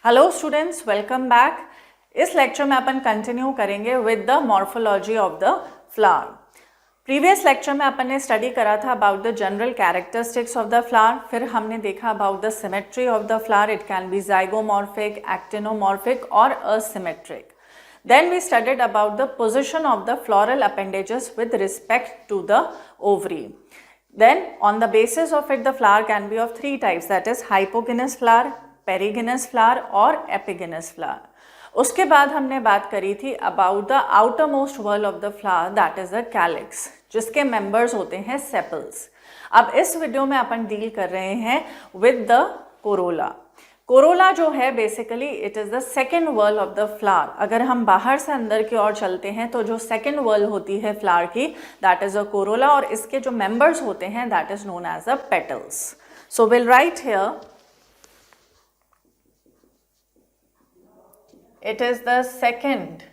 Hello students, welcome back. इस lecture में अपन continue करेंगे with the morphology of the flower. Previous lecture में अपन ने स्टडी करा था about the general characteristics of the flower. फिर हमने देखा about the symmetry of the flower. It can be zygomorphic, actinomorphic और asymmetric. Then we studied about the position of the floral appendages with respect to the ovary. Then on the basis of it the flower can be of three types, that is hypogynous flower, perigynous flower और epigynous flower. उसके बाद हमने बात करी थी about the outermost whorl of the flower, that is the calyx, जिसके members होते हैं sepals. अब इस वीडियो में अपन डील कर रहे हैं with the corolla. कोरोला जो है basically it is the second whorl of the flower. अगर हम बाहर से अंदर की ओर चलते हैं तो जो सेकेंड वर्ल होती है फ्लावर की, दैट इज अ कोरोला, और इसके जो मेंबर्स होते हैं that is known as the petals. So will write here it is the second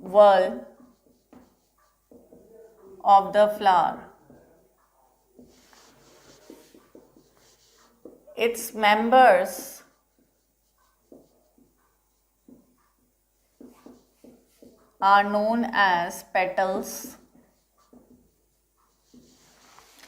whorl of the flower. Its members are known as petals.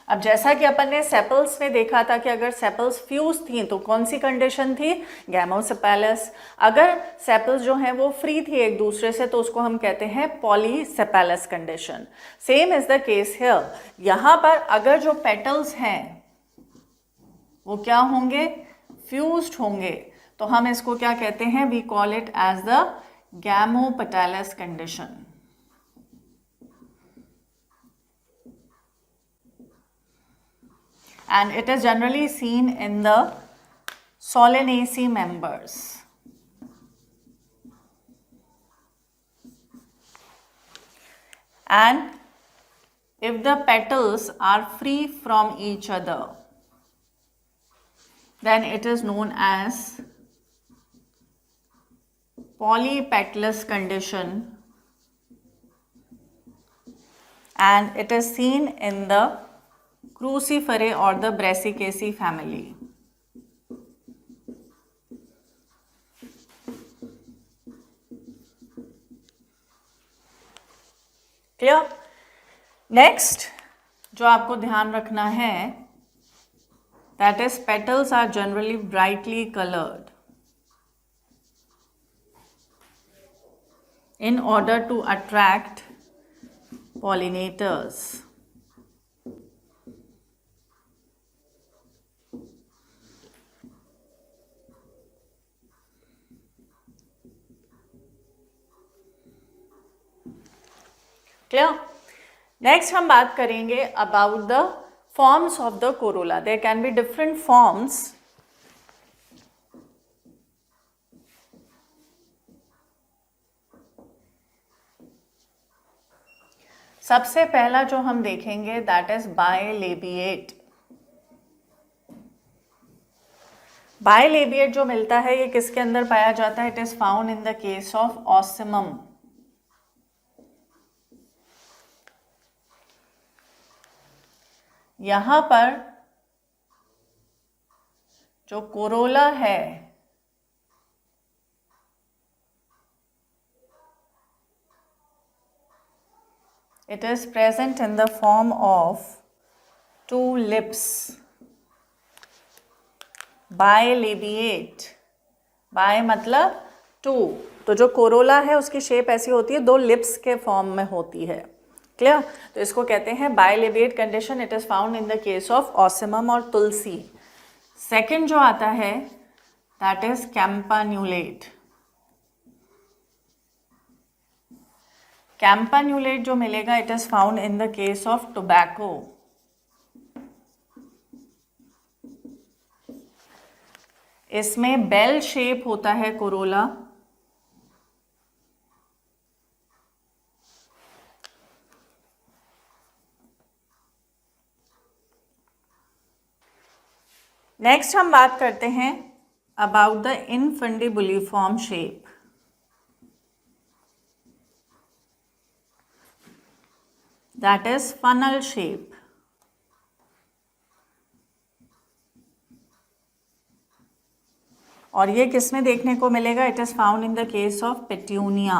अब जैसा कि अपन ने सेपल्स में देखा था कि अगर सेपल्स फ्यूज थी तो कौन सी कंडीशन थी, गैमोसेपेलस. अगर सेपल्स जो हैं वो फ्री थी एक दूसरे से तो उसको हम कहते हैं polysepalous condition. Same is the case here. यहाँ पर अगर जो पेटल्स हैं वो क्या होंगे, फ्यूज्ड होंगे, तो हम इसको क्या कहते हैं, we call it as the gamopetalous condition. And it is generally seen in the Solanaceae members. And if the petals are free from each other, then it is known as polypetalous condition, and it is seen in the Cruciferae or the Brassicaceae family. Clear? Next जो आपको ध्यान रखना है, that is petals are generally brightly colored in order to attract pollinators. Clear? Next हम बात करेंगे about the forms of the corolla. There can be different forms. सबसे पहला जो हम देखेंगे that is bilabiate. Bilabiate जो मिलता है ये किसके अंदर पाया जाता है, it is found in the case of ocimum. यहाँ पर जो कोरोला है it is present in the form of two lips. Bilabiate. Bi मतलब two, तो जो कोरोला है उसकी शेप ऐसी होती है, दो लिप्स के फॉर्म में होती है. क्लियर? तो इसको कहते हैं bilabiate condition. It is found in the case of ocimum और तुलसी. सेकंड जो आता है दैट इज कैम्पान्यूलेट. कैम्पान्यूलेट जो मिलेगा it is found in the case of tobacco. इसमें बेल शेप होता है कोरोला. नेक्स्ट हम बात करते हैं about the infundibuliform shape. That is funnel shape. और ये किस में देखने को मिलेगा? It is found in the case of petunia.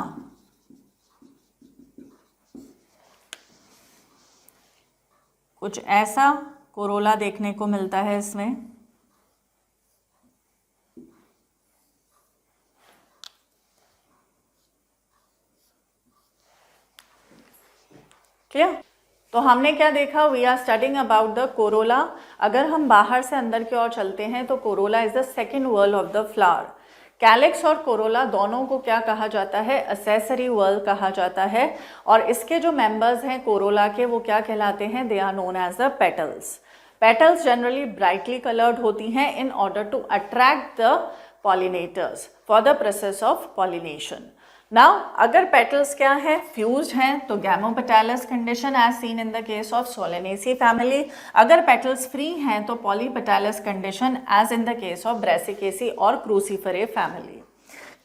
कुछ ऐसा कोरोला देखने को मिलता है इसमें। क्लियर? तो हमने क्या देखा? We are studying about the corolla. अगर हम बाहर से अंदर की ओर चलते हैं तो corolla is the second whorl of the flower. Calyx और कोरोला दोनों को क्या कहा जाता है? एक्सेसरी वर्ल कहा जाता है। और इसके जो मेंबर्स हैं कोरोला के, वो क्या कहलाते हैं? They are known as the petals. Petals generally brightly coloured होती हैं in order to attract the pollinators for the process of pollination. Now अगर पेटल्स क्या है? फ्यूज्ड हैं तो gamopetalous condition as seen in the case of Solanaceae family. अगर petals free हैं तो polypetalous condition as in the case of Brassicaceae और Cruciferae family.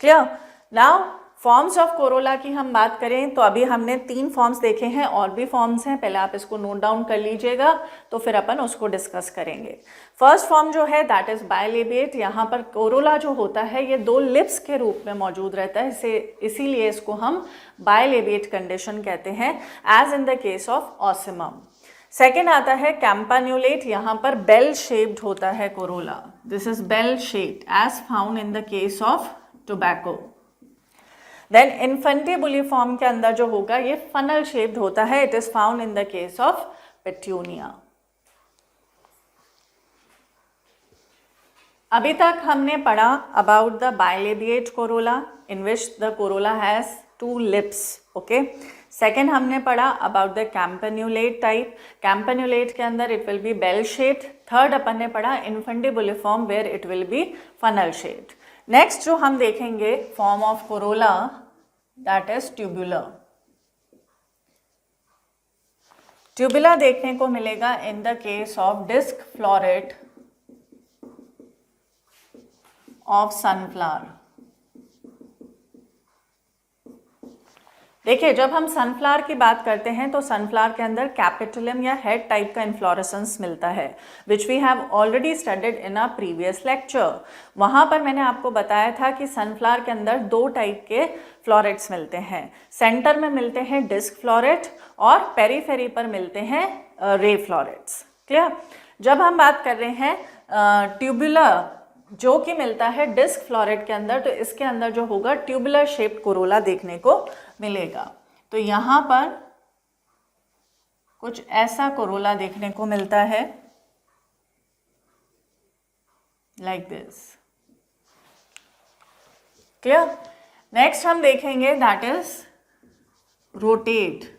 Clear? Now forms of corolla की हम बात करें तो अभी हमने 3 फॉर्म्स देखे हैं, और भी फॉर्म्स हैं, पहले आप इसको नोट डाउन कर लीजिएगा तो फिर अपन उसको डिस्कस करेंगे। फर्स्ट फॉर्म जो है दैट इज बायलेबिएट। यहाँ पर कोरोला जो होता है ये 2 लिप्स के रूप में मौजूद रहता है, इसीलिए इसको हम बायलेबिएट कंडीशन कहते हैं as in the case of ocimum. Second आता है कैम्पान्यूलेट। यहाँ पर बेल शेप्ड होता है corolla. This is bell shaped as found in the case of tobacco. Then infundibuliform के अंदर जो होगा ये फनल शेप्ड होता है। It is found in the case of petunia. अभी तक हमने पढ़ा about the bilabiate corolla in which the corolla has 2 lips. Okay, second हमने पढ़ा about the campanulate type. Campanulate के अंदर it will be bell shaped. Third अपन ने पढ़ा infundibuliform where it will be funnel shaped. Next जो हम देखेंगे form of corolla that is tubular. Tubular देखने को मिलेगा in the case of disc floret of sunflower. देखिए, जब हम सनफ्लावर की बात करते हैं तो सनफ्लावर के अंदर कैपिटुलम या हेड टाइप का इन्फ्लोरेसेंस मिलता है, which we have already studied in a previous lecture. वहाँ पर मैंने आपको बताया था कि सनफ्लावर के अंदर 2 टाइप के फ्लोरेट्स मिलते हैं। सेंटर में मिलते हैं डिस्क फ्लोरेट और पेरीफेरी पर मिलते हैं रे फ्लोरेट्स। क्लियर? जब हम बात कर रहे हैं ट्यूबुलर जो कि मिलता है डिस्क फ्लोरेट के अंदर, तो इसके अंदर जो होगा ट्यूबुलर शेप्ड कोरोला देखने को मिलेगा। तो यहाँ पर कुछ ऐसा कोरोला देखने को मिलता है लाइक दिस। क्लियर? नेक्स्ट हम देखेंगे that is rotate.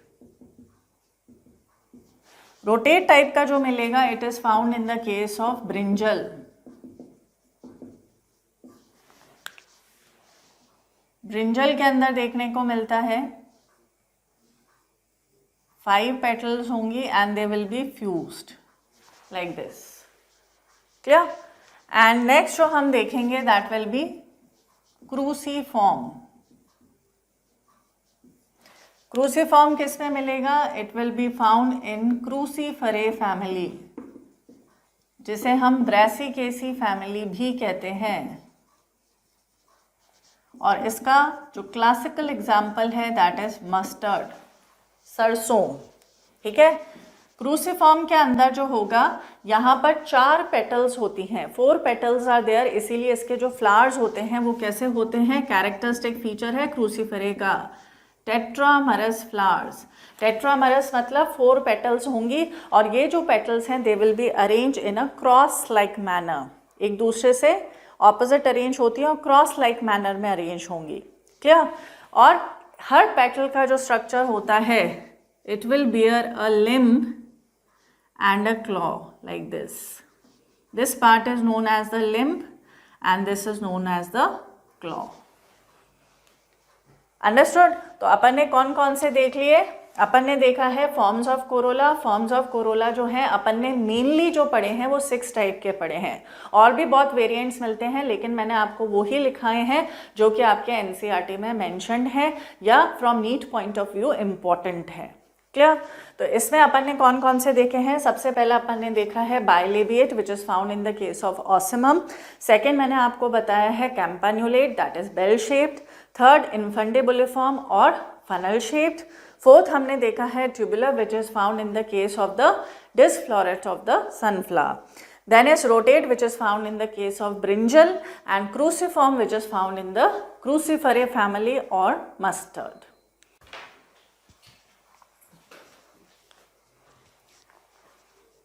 Rotate type का जो मिलेगा it is found in the case of brinjal. Brinjal के अंदर देखने को मिलता है 5 पेटल्स होंगी and they will be fused like this. Clear? And next जो हम देखेंगे that will be cruciform. Cruciform किस में मिलेगा? It will be found in Cruciferae family, जिसे हम ब्रेसिकेसी फैमिली भी कहते हैं। और इसका जो क्लासिकल एग्जाम्पल है दैट इज मस्टर्ड, सरसों। ठीक है? क्रूसीफॉर्म के अंदर जो होगा यहाँ पर 4 पेटल्स होती हैं, 4 पेटल्स आर देयर, इसीलिए इसके जो फ्लावर्स होते हैं वो कैसे होते हैं? कैरेक्टरिस्टिक फीचर है क्रूसीफेरे का टेट्रामरस फ्लावर्स। टेट्रामरस मतलब 4 पेटल्स होंगी और ये जो पेटल्स हैं they will be arrange in a cross like manner, एक दूसरे से ऑपोजिट अरेंज होती है और क्रॉस लाइक मैनर में अरेंज होंगी। क्लियर? और हर पेटल का जो स्ट्रक्चर होता है it will bear a limb and a claw like this. This part is known as the limb and this is known as the claw. Understood? तो अपन ने कौन कौन से देख लिए? अपन ने देखा है forms of Corolla. Forms of Corolla जो हैं अपन ने मेनली जो पढ़े हैं वो 6 टाइप के पढ़े हैं, और भी बहुत वेरिएंट्स मिलते हैं, लेकिन मैंने आपको वो ही लिखाए हैं जो कि आपके एनसीईआरटी में मेंशन्ड है या from NEET point of view important है। क्लियर? तो इसमें अपन ने कौन कौन से देखे हैं? सबसे पहला अपन ने देखा है bilabiate which is found in the case of ocimum. Second मैंने आपको बताया है campanulate that is bell shaped. Third infundibuliform और फनल शेप्ड। फोर्थ हमने देखा है tubular which is found in the case of the disc floret of the sunflower. Then is rotate which is found in the case of brinjal, and cruciform which is found in the cruciferae family or mustard.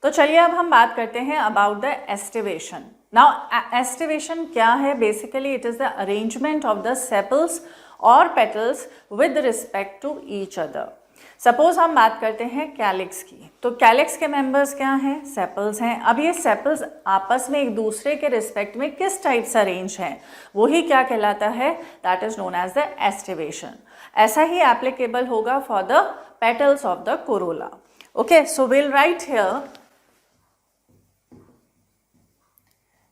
तो चलिए अब हम बात करते हैं about the aestivation. Now aestivation क्या है? Basically it is the arrangement of the sepals और petals with respect to each other. Suppose हम बात करते हैं कैलिक्स की, तो कैलिक्स के मेंबर्स क्या हैं? सेपल्स हैं। अब ये सेपल्स आपस में एक दूसरे के रिस्पेक्ट में किस टाइप से अरेंज हैं, वही क्या कहलाता है? That is known as the aestivation. ऐसा ही एप्लीकेबल होगा for the petals of the corolla. Okay, so will write here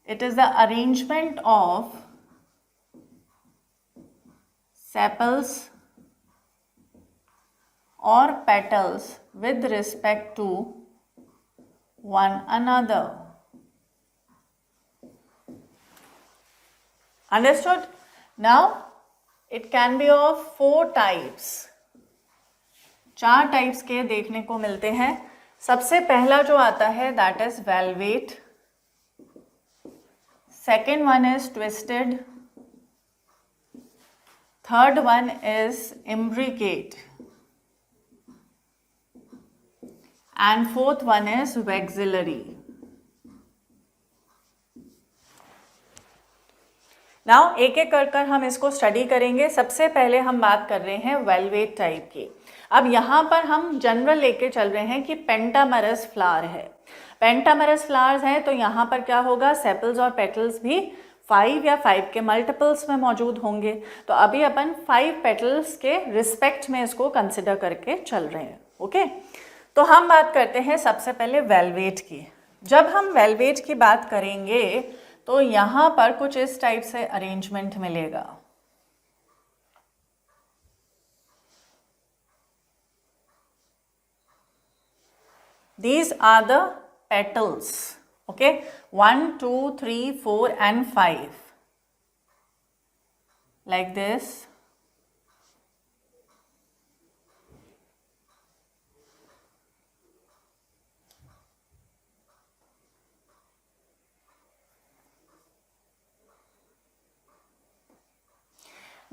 it is the arrangement of sepals or petals with respect to one another. Understood? Now it can be of 4 types. 4 types के देखने को मिलते हैं। सबसे पहला जो आता है that is velvet. Second one is twisted. Third one is imbricate. And fourth one is vexillary. Now एक एक कर हम इसको स्टडी करेंगे। सबसे पहले हम बात कर रहे हैं वेलवेट टाइप की। अब यहाँ पर हम जनरल लेके चल रहे हैं कि पेंटामेरस फ्लावर है। पेंटामेरस फ्लावर्स हैं तो यहाँ पर क्या होगा? सेपल्स और पेटल्स भी 5 या 5 के मल्टीपल्स में मौजूद होंगे। तो अभी अपन 5 पेटल्स के रिस्पेक्ट में इसको कंसिडर करके चल रहे हैं। ओके, तो हम बात करते हैं सबसे पहले वेलवेट की। जब हम वेलवेट की बात करेंगे तो यहाँ पर कुछ इस टाइप से अरेंजमेंट मिलेगा। These are the petals. Okay, 1, 2, 3, 4 and 5 like this.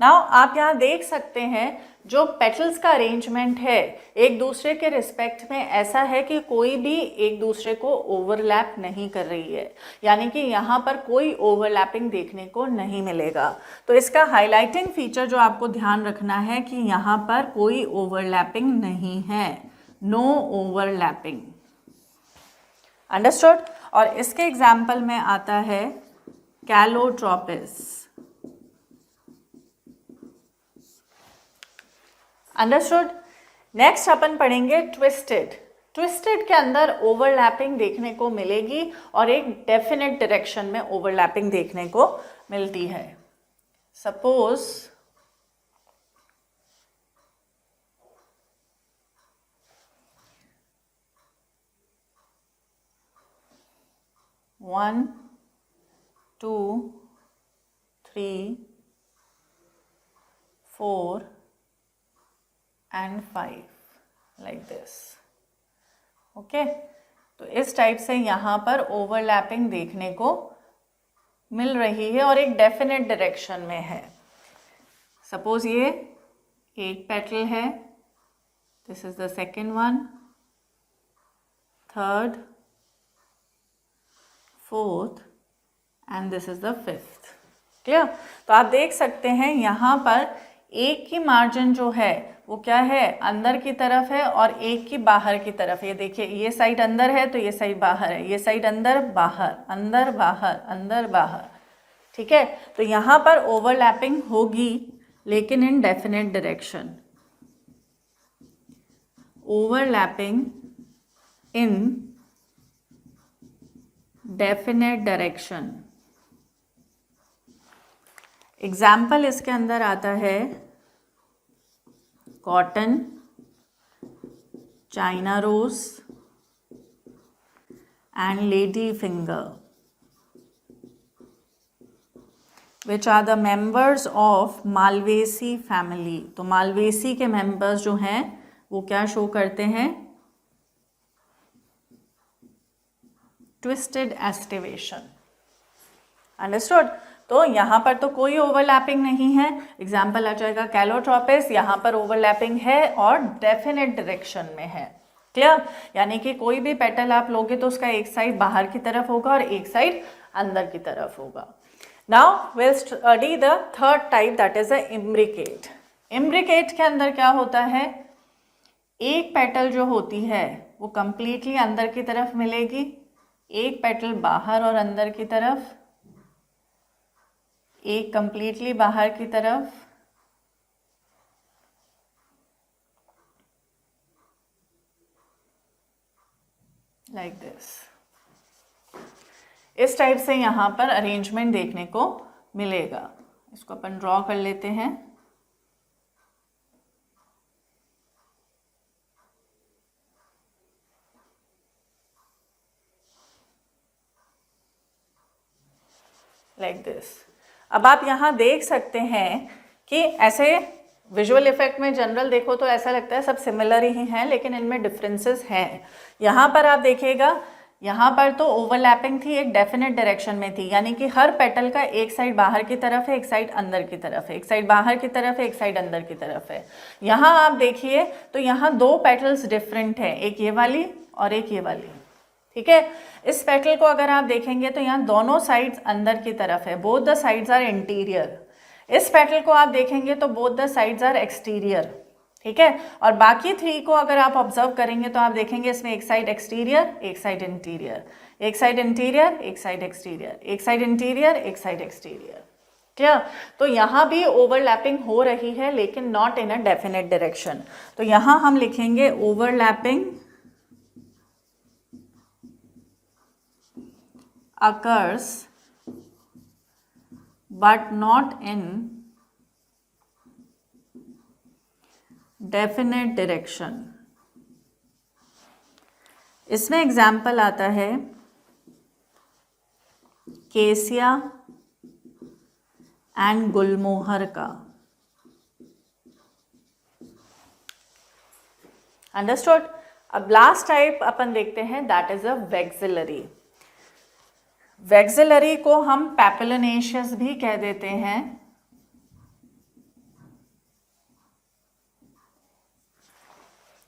Now आप यहाँ देख सकते हैं जो पेटल्स का अरेंजमेंट है एक दूसरे के रिस्पेक्ट में ऐसा है कि कोई भी एक दूसरे को ओवरलैप नहीं कर रही है, यानी कि यहाँ पर कोई ओवरलैपिंग देखने को नहीं मिलेगा। तो इसका हाईलाइटिंग फीचर जो आपको ध्यान रखना है कि यहाँ पर कोई ओवरलैपिंग नहीं है, नो ओवरलैपिंग। अंडरस्टूड? और इसके एग्जाम्पल में आता है कैलोट्रोपिस। अंडरस्टूड? नेक्स्ट अपन पढ़ेंगे ट्विस्टेड। ट्विस्टेड के अंदर ओवरलैपिंग देखने को मिलेगी और एक डेफिनेट डायरेक्शन में ओवरलैपिंग देखने को मिलती है। Suppose one 2 3 4 and 5 like this. Okay, तो इस टाइप से यहाँ पर ओवरलैपिंग देखने को मिल रही है और एक डेफिनेट डायरेक्शन में है। सपोज ये एक पेटल है, this is the second one, third, fourth and this is the fifth. Clear? तो आप देख सकते हैं यहाँ पर एक की मार्जिन जो है वो क्या है, अंदर की तरफ है और एक की बाहर की तरफ। ये देखिए, ये साइड अंदर है तो ये साइड बाहर है, ये साइड अंदर बाहर, अंदर बाहर, अंदर बाहर। ठीक है, तो यहाँ पर ओवरलैपिंग होगी लेकिन इन डेफिनेट डायरेक्शन। ओवरलैपिंग इन डेफिनेट डायरेक्शन। एग्जाम्पल इसके अंदर आता है cotton, China rose and lady finger, which are the members of Malvaceae family. तो मालवेसी के members जो हैं वो क्या शो करते हैं? Twisted aestivation. अंडरस्टूड. तो यहाँ पर तो कोई ओवरलैपिंग नहीं है. एग्जाम्पल आ जाएगा कैलोट्रोपिस. यहाँ पर ओवरलैपिंग है और डेफिनेट डायरेक्शन में है. क्लियर? यानी कि कोई भी पेटल आप लोगे तो उसका एक साइड बाहर की तरफ होगा और एक साइड अंदर की तरफ होगा. Now will study the third type, that is a imbricate. Imbricate के अंदर क्या होता है? एक पेटल जो होती है वो कंप्लीटली अंदर की तरफ मिलेगी, एक पेटल बाहर और अंदर की तरफ, एक कंप्लीटली बाहर की तरफ, लाइक दिस. इस टाइप से यहाँ पर अरेंजमेंट देखने को मिलेगा. इसको अपन ड्रॉ कर लेते हैं. Like this. अब आप यहाँ देख सकते हैं कि ऐसे विजुअल इफेक्ट में जनरल देखो तो ऐसा लगता है सब सिमिलर ही हैं, लेकिन इनमें डिफरेंसेस हैं. यहाँ पर आप देखिएगा, यहाँ पर तो ओवरलैपिंग थी, एक डेफिनेट डायरेक्शन में थी, यानी कि हर पेटल का एक साइड बाहर की तरफ है, एक साइड अंदर की तरफ है, एक साइड बाहर की तरफ है, एक साइड अंदर की तरफ है. यहाँ आप देखिए तो यहाँ दो पेटल्स डिफरेंट हैं, एक ये वाली और एक ये वाली. ठीक है. इस पेटल को अगर आप देखेंगे तो यहाँ दोनों साइड्स अंदर की तरफ है, both the sides are interior. इस पेटल को आप देखेंगे तो both the sides are exterior. ठीक है. और बाकी थ्री को अगर आप ऑब्जर्व करेंगे तो आप देखेंगे इसमें एक साइड एक्सटीरियर, एक साइड इंटीरियर, एक साइड इंटीरियर, एक साइड एक्सटीरियर, एक साइड इंटीरियर, एक साइड एक्सटीरियर. क्या? तो यहाँ भी ओवरलैपिंग हो रही है लेकिन not in a definite direction. तो यहाँ हम लिखेंगे overlapping occurs but not in definite direction. इसमें एग्जाम्पल आता है केसिया एंड गुलमोहर का. अंडरस्टूड. अब लास्ट टाइप अपन देखते हैं, that is a vexillary. Vexillary को हम पैपिलोनेशियस भी कह देते हैं.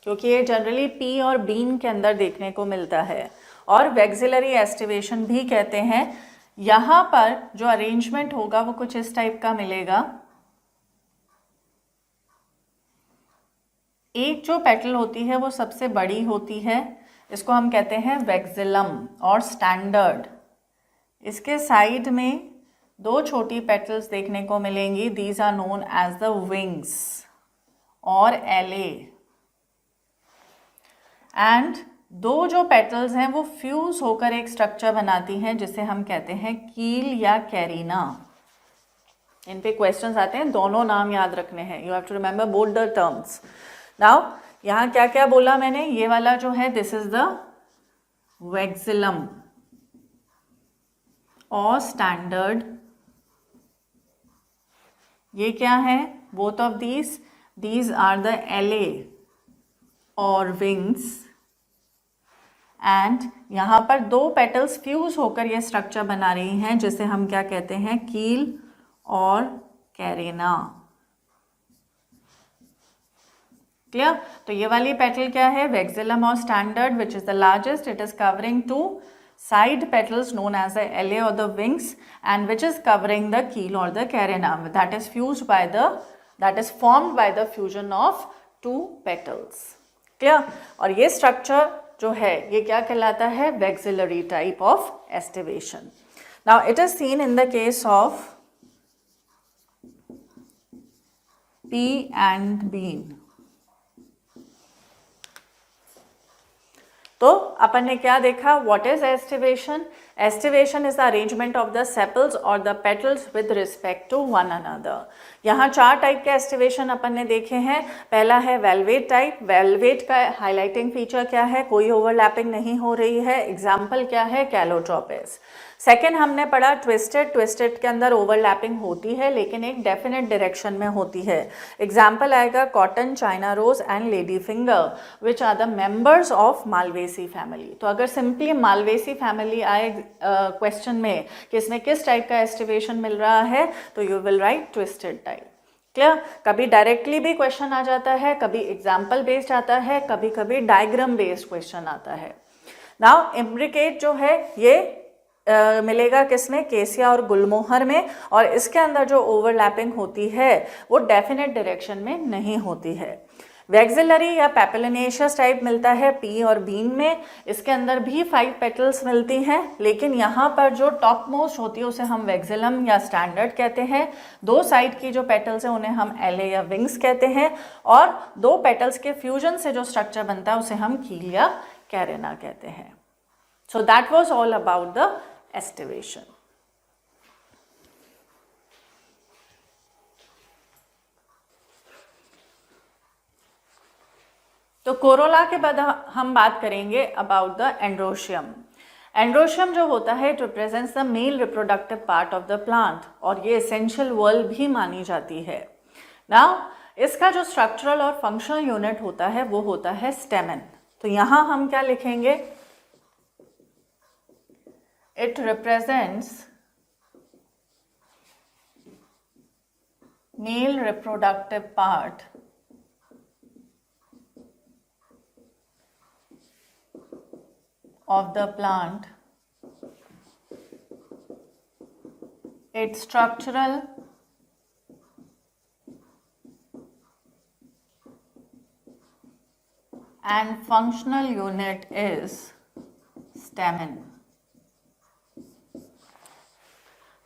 क्योंकि ये जनरली पी और बीन के अंदर देखने को मिलता है, और वेक्सिलरी एस्टिवेशन भी कहते हैं. यहाँ पर जो अरेंजमेंट होगा वो कुछ इस टाइप का मिलेगा. एक जो पेटल होती है वो सबसे बड़ी होती है, इसको हम कहते हैं वेक्सिलम और स्टैंडर्ड. इसके साइड में दो छोटी पेटल्स देखने को मिलेंगी, these are known as the wings और एले. एंड दो जो पेटल्स हैं वो फ्यूज होकर एक स्ट्रक्चर बनाती हैं जिसे हम कहते हैं कील या कैरिना. इन पे क्वेश्चंस आते हैं, दोनों नाम याद रखने हैं. You have to remember both the terms. Now यहाँ क्या क्या बोला मैंने? ये वाला जो है दिस इज द वेक्सिलम और स्टैंडर्ड. ये क्या है? Both of these are the alae और विंग्स. एंड यहाँ पर दो पेटल्स फ्यूज होकर ये स्ट्रक्चर बना रही हैं जिसे हम क्या कहते हैं? कील और कैरेना. क्लियर? तो ये वाली पेटल क्या है? वेक्सिलम और standard, which is the largest. It is covering two side petals known as the ala or the wings, and which is covering the keel or the carina, that is formed by the fusion of two petals. Clear? और ये structure जो है ये क्या कहलाता है? Vexillary type of estivation. Now it is seen in the case of pea and bean. तो अपन ने क्या देखा, what is aestivation? Aestivation is the arrangement of the sepals और the petals with respect to one another. यहाँ 4 type के aestivation अपन ने देखे हैं। पहला है वेलवेट टाइप। वेलवेट का हाईलाइटिंग फीचर क्या है? कोई ओवरलैपिंग नहीं हो रही है। एग्जाम्पल क्या है? कैलोट्रोपिस। सेकेंड हमने पढ़ा ट्विस्टेड। ट्विस्टेड के अंदर ओवरलैपिंग होती है लेकिन एक डेफिनेट डायरेक्शन में होती है। एग्जाम्पल आएगा cotton, China rose and lady finger which are the members of Malvaceae family. तो अगर सिंपली मालवेसी फैमिली आए क्वेश्चन में कि इसमें किस टाइप का एस्टिवेशन मिल रहा है, तो you will write twisted type. Clear? कभी डायरेक्टली भी क्वेश्चन आ जाता है, कभी एग्जाम्पल बेस्ड आता है, कभी कभी डायग्राम बेस्ड क्वेश्चन आता है। नाउ इम्ब्रिकेट जो है ये मिलेगा किसमें? केसिया और गुलमोहर में, और इसके अंदर जो ओवरलैपिंग होती है वो डेफिनेट डायरेक्शन में नहीं होती है। वैक्सिलरी या पेपिलिनेशियस टाइप मिलता है पी और बीन में। इसके अंदर भी 5 पेटल्स मिलती हैं, लेकिन यहाँ पर जो टॉप मोस्ट होती है उसे हम वैक्सिलम या स्टैंडर्ड कहते हैं। 2 साइड की जो पेटल्स हैं उन्हें हम एले या विंग्स कहते हैं, और 2 पेटल्स के फ्यूजन से जो स्ट्रक्चर बनता है उसे हम कील या कैरेना कहते हैं। So that was all about the aestivation. तो कोरोला के बाद हम बात करेंगे अबाउट द एंड्रोशियम। एंड्रोशियम जो होता है it represents the male reproductive part of the plant, और ये एसेंशियल वॉल भी मानी जाती है। नाउ इसका जो स्ट्रक्चरल और फंक्शनल यूनिट होता है वो होता है स्टेमन। तो यहाँ हम क्या लिखेंगे? It represents male reproductive part of the plant, its structural and functional unit is stamen।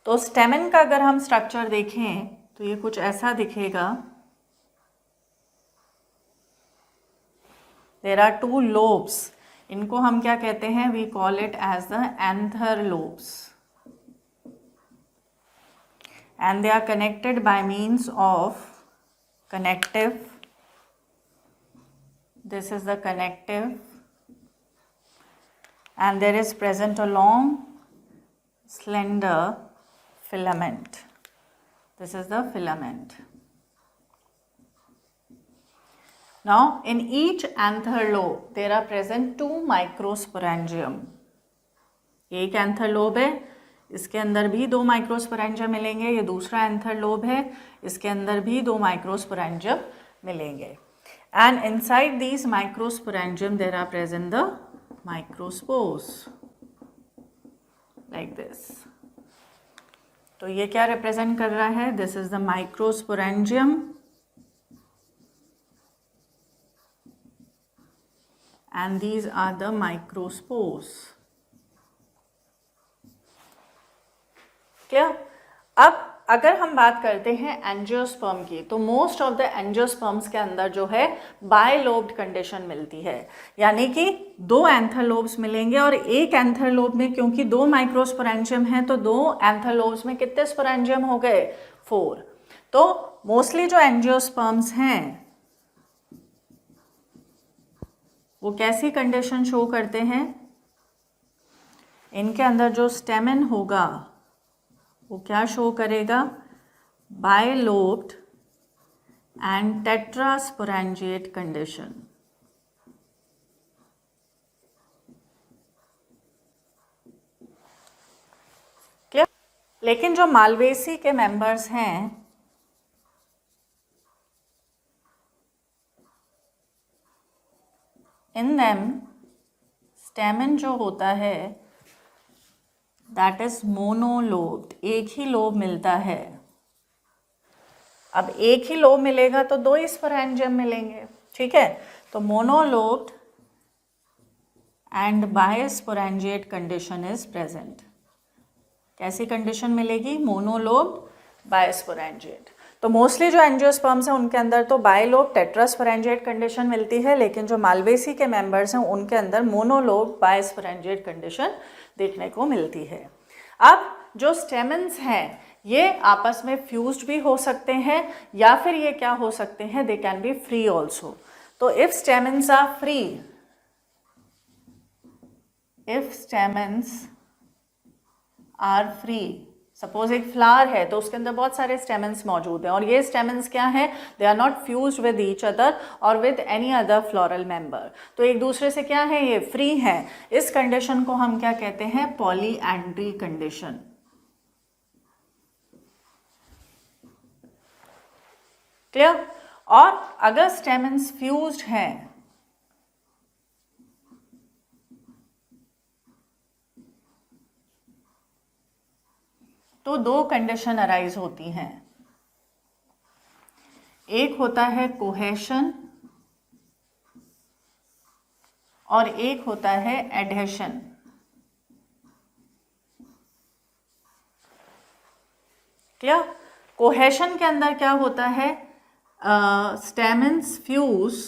तो स्टेमन का अगर हम स्ट्रक्चर देखें तो ये कुछ ऐसा दिखेगा। There are 2 lobes, इनको हम क्या कहते हैं? We call it as the anther lobes, and they are connected by means of connective, this is the connective, and there is present a long slender filament, this is the filament. Now in each anther lobe there are present 2 microsporangium। एक anther lobe है, इसके अंदर भी 2 microsporangium मिलेंगे। ये दूसरा anther lobe है, इसके अंदर भी 2 माइक्रोस्पोरेंजियम मिलेंगे। And inside these microsporangium there are present the microspores like this. तो ये क्या रिप्रेजेंट कर रहा है? This is the microsporangium and these are the microspores। क्या? अब अगर हम बात करते हैं एंजियोस्पर्म की, तो मोस्ट ऑफ द एंजियोस्पर्म्स के अंदर जो है बायलोब्ड कंडीशन मिलती है, यानी कि 2 एंथर लोब्स मिलेंगे, और एक एंथर लोब में क्योंकि 2 माइक्रोस्पोरेंजियम हैं तो 2 एंथर लोब्स में कितने स्पोरेंजियम हो गए? 4। तो मोस्टली जो एंजियोस्पर्म्स हैं वो कैसी कंडीशन शो करते हैं? इनके अंदर जो स्टेमन होगा वो क्या शो करेगा? Bilobed and tetrasporangiate condition. Clear? लेकिन जो मालवेसी के मेंबर्स हैं इन देम स्टेमन जो होता है दैट इज मोनोलोब्ड, एक ही लोब मिलता है। अब एक ही लोब मिलेगा तो 2 स्पोरेंजियम मिलेंगे, ठीक है? तो मोनोलोब्ड एंड बायस्पोरेंजिएट कंडीशन इज प्रेजेंट। कैसी कंडीशन मिलेगी? मोनोलोब्ड बायस्पोरेंजिएट। तो मोस्टली जो एंजियोस्पर्म्स हैं उनके अंदर तो बाइलोब टेट्रास्पोरेंजिएट कंडीशन मिलती है, लेकिन जो मालवेसी के मेंबर्स हैं उनके अंदर मोनोलोब बाइस्पोरेंजिएट कंडीशन देखने को मिलती है। अब जो स्टेमन्स हैं ये आपस में फ्यूज्ड भी हो सकते हैं या फिर ये क्या हो सकते हैं, they can be free also. तो if stamens are free, if stamens are free, suppose एक फ्लावर है तो उसके अंदर बहुत सारे स्टेमन्स मौजूद हैं और ये स्टेमन्स क्या हैं, they are not fused with each other और with any other floral member, तो एक दूसरे से क्या है, ये फ्री हैं। इस कंडीशन को हम क्या कहते हैं, पॉलीएंड्री कंडीशन। क्लियर। और अगर स्टेमन्स फ्यूज्ड हैं तो दो कंडीशन अराइज होती हैं, एक होता है कोहेशन और एक होता है एडहेशन। क्लियर। कोहेशन के अंदर क्या होता है, stamens fuse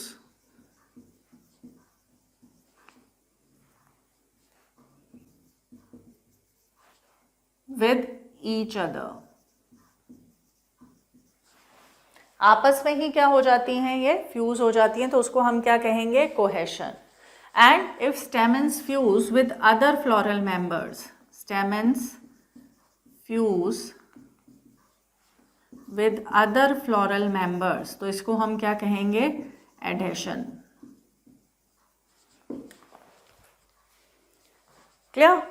with each other, आपस में ही क्या हो जाती हैं, ये फ्यूज हो जाती हैं, तो उसको हम क्या कहेंगे, cohesion. And if stamens fuse with other floral members, stamens fuse with other floral members, तो इसको हम क्या कहेंगे, एडहेशन। क्लियर।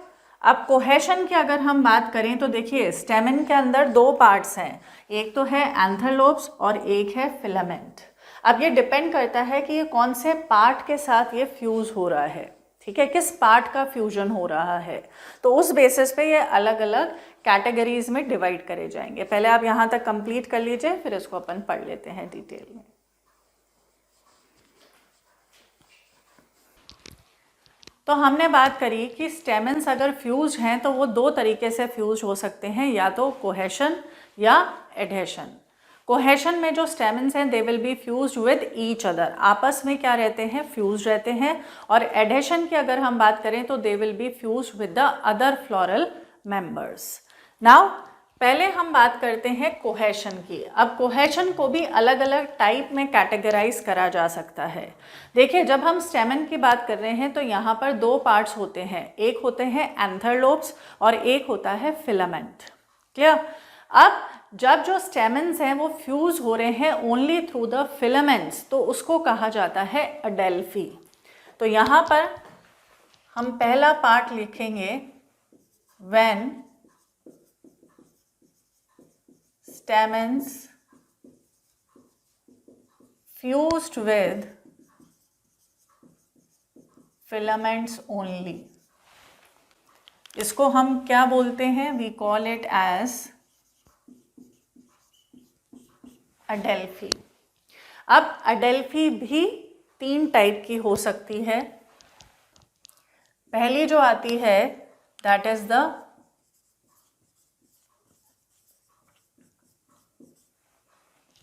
अब कोहेशन की अगर हम बात करें तो देखिए स्टेमन के अंदर दो पार्ट्स हैं, एक तो है एंथर लोब्स और एक है फिलामेंट। अब ये डिपेंड करता है कि ये कौन से पार्ट के साथ ये फ्यूज हो रहा है, ठीक है, किस पार्ट का फ्यूजन हो रहा है, तो उस बेसिस पे ये अलग अलग कैटेगरीज में डिवाइड करे जाएंगे। पहले आप यहाँ तक कंप्लीट कर लीजिए, फिर इसको अपन पढ़ लेते हैं डिटेल में। तो हमने बात करी कि स्टेमन्स अगर फ्यूज हैं तो वो दो तरीके से फ्यूज हो सकते हैं, या तो कोहेशन या एडहेशन। कोहेशन में जो स्टेमन्स हैं they will be fused with each other, आपस में क्या रहते हैं, फ्यूज रहते हैं। और एडहेशन की अगर हम बात करें तो दे will be fused with the other floral members. Now पहले हम बात करते हैं कोहेशन की। अब कोहेशन को भी अलग अलग टाइप में कैटेगराइज करा जा सकता है। देखिए जब हम स्टेमन की बात कर रहे हैं तो यहाँ पर दो पार्ट्स होते हैं, एक होते हैं एंथर लोब्स और एक होता है फिलामेंट। क्लियर। अब जब जो स्टेमन्स हैं वो फ्यूज हो रहे हैं ओनली थ्रू द फिलामेंट्स, तो उसको कहा जाता है अडेल्फी। तो यहाँ पर हम पहला पार्ट लिखेंगे, when stamens fused with filaments only, इसको हम क्या बोलते हैं, we call it as अडेल्फी। अब अडेल्फी भी तीन टाइप की हो सकती है। पहली जो आती है that is the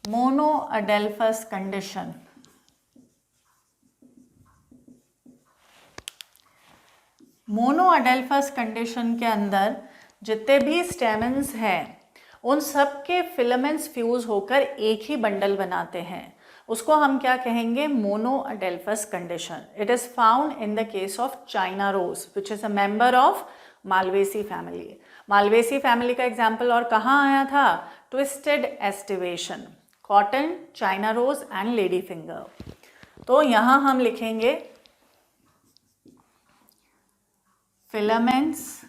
monadelphous condition. Monadelphous condition के अंदर जितने भी स्टेमन्स हैं उन सब के फिलामेंट्स फ्यूज होकर एक ही बंडल बनाते हैं, उसको हम क्या कहेंगे, monadelphous condition. It is found in the case of China rose which is a member of Malvaceae family. Malvaceae family का एग्जाम्पल और कहाँ आया था, twisted aestivation, cotton, China rose and lady finger. तो यहाँ हम लिखेंगे filaments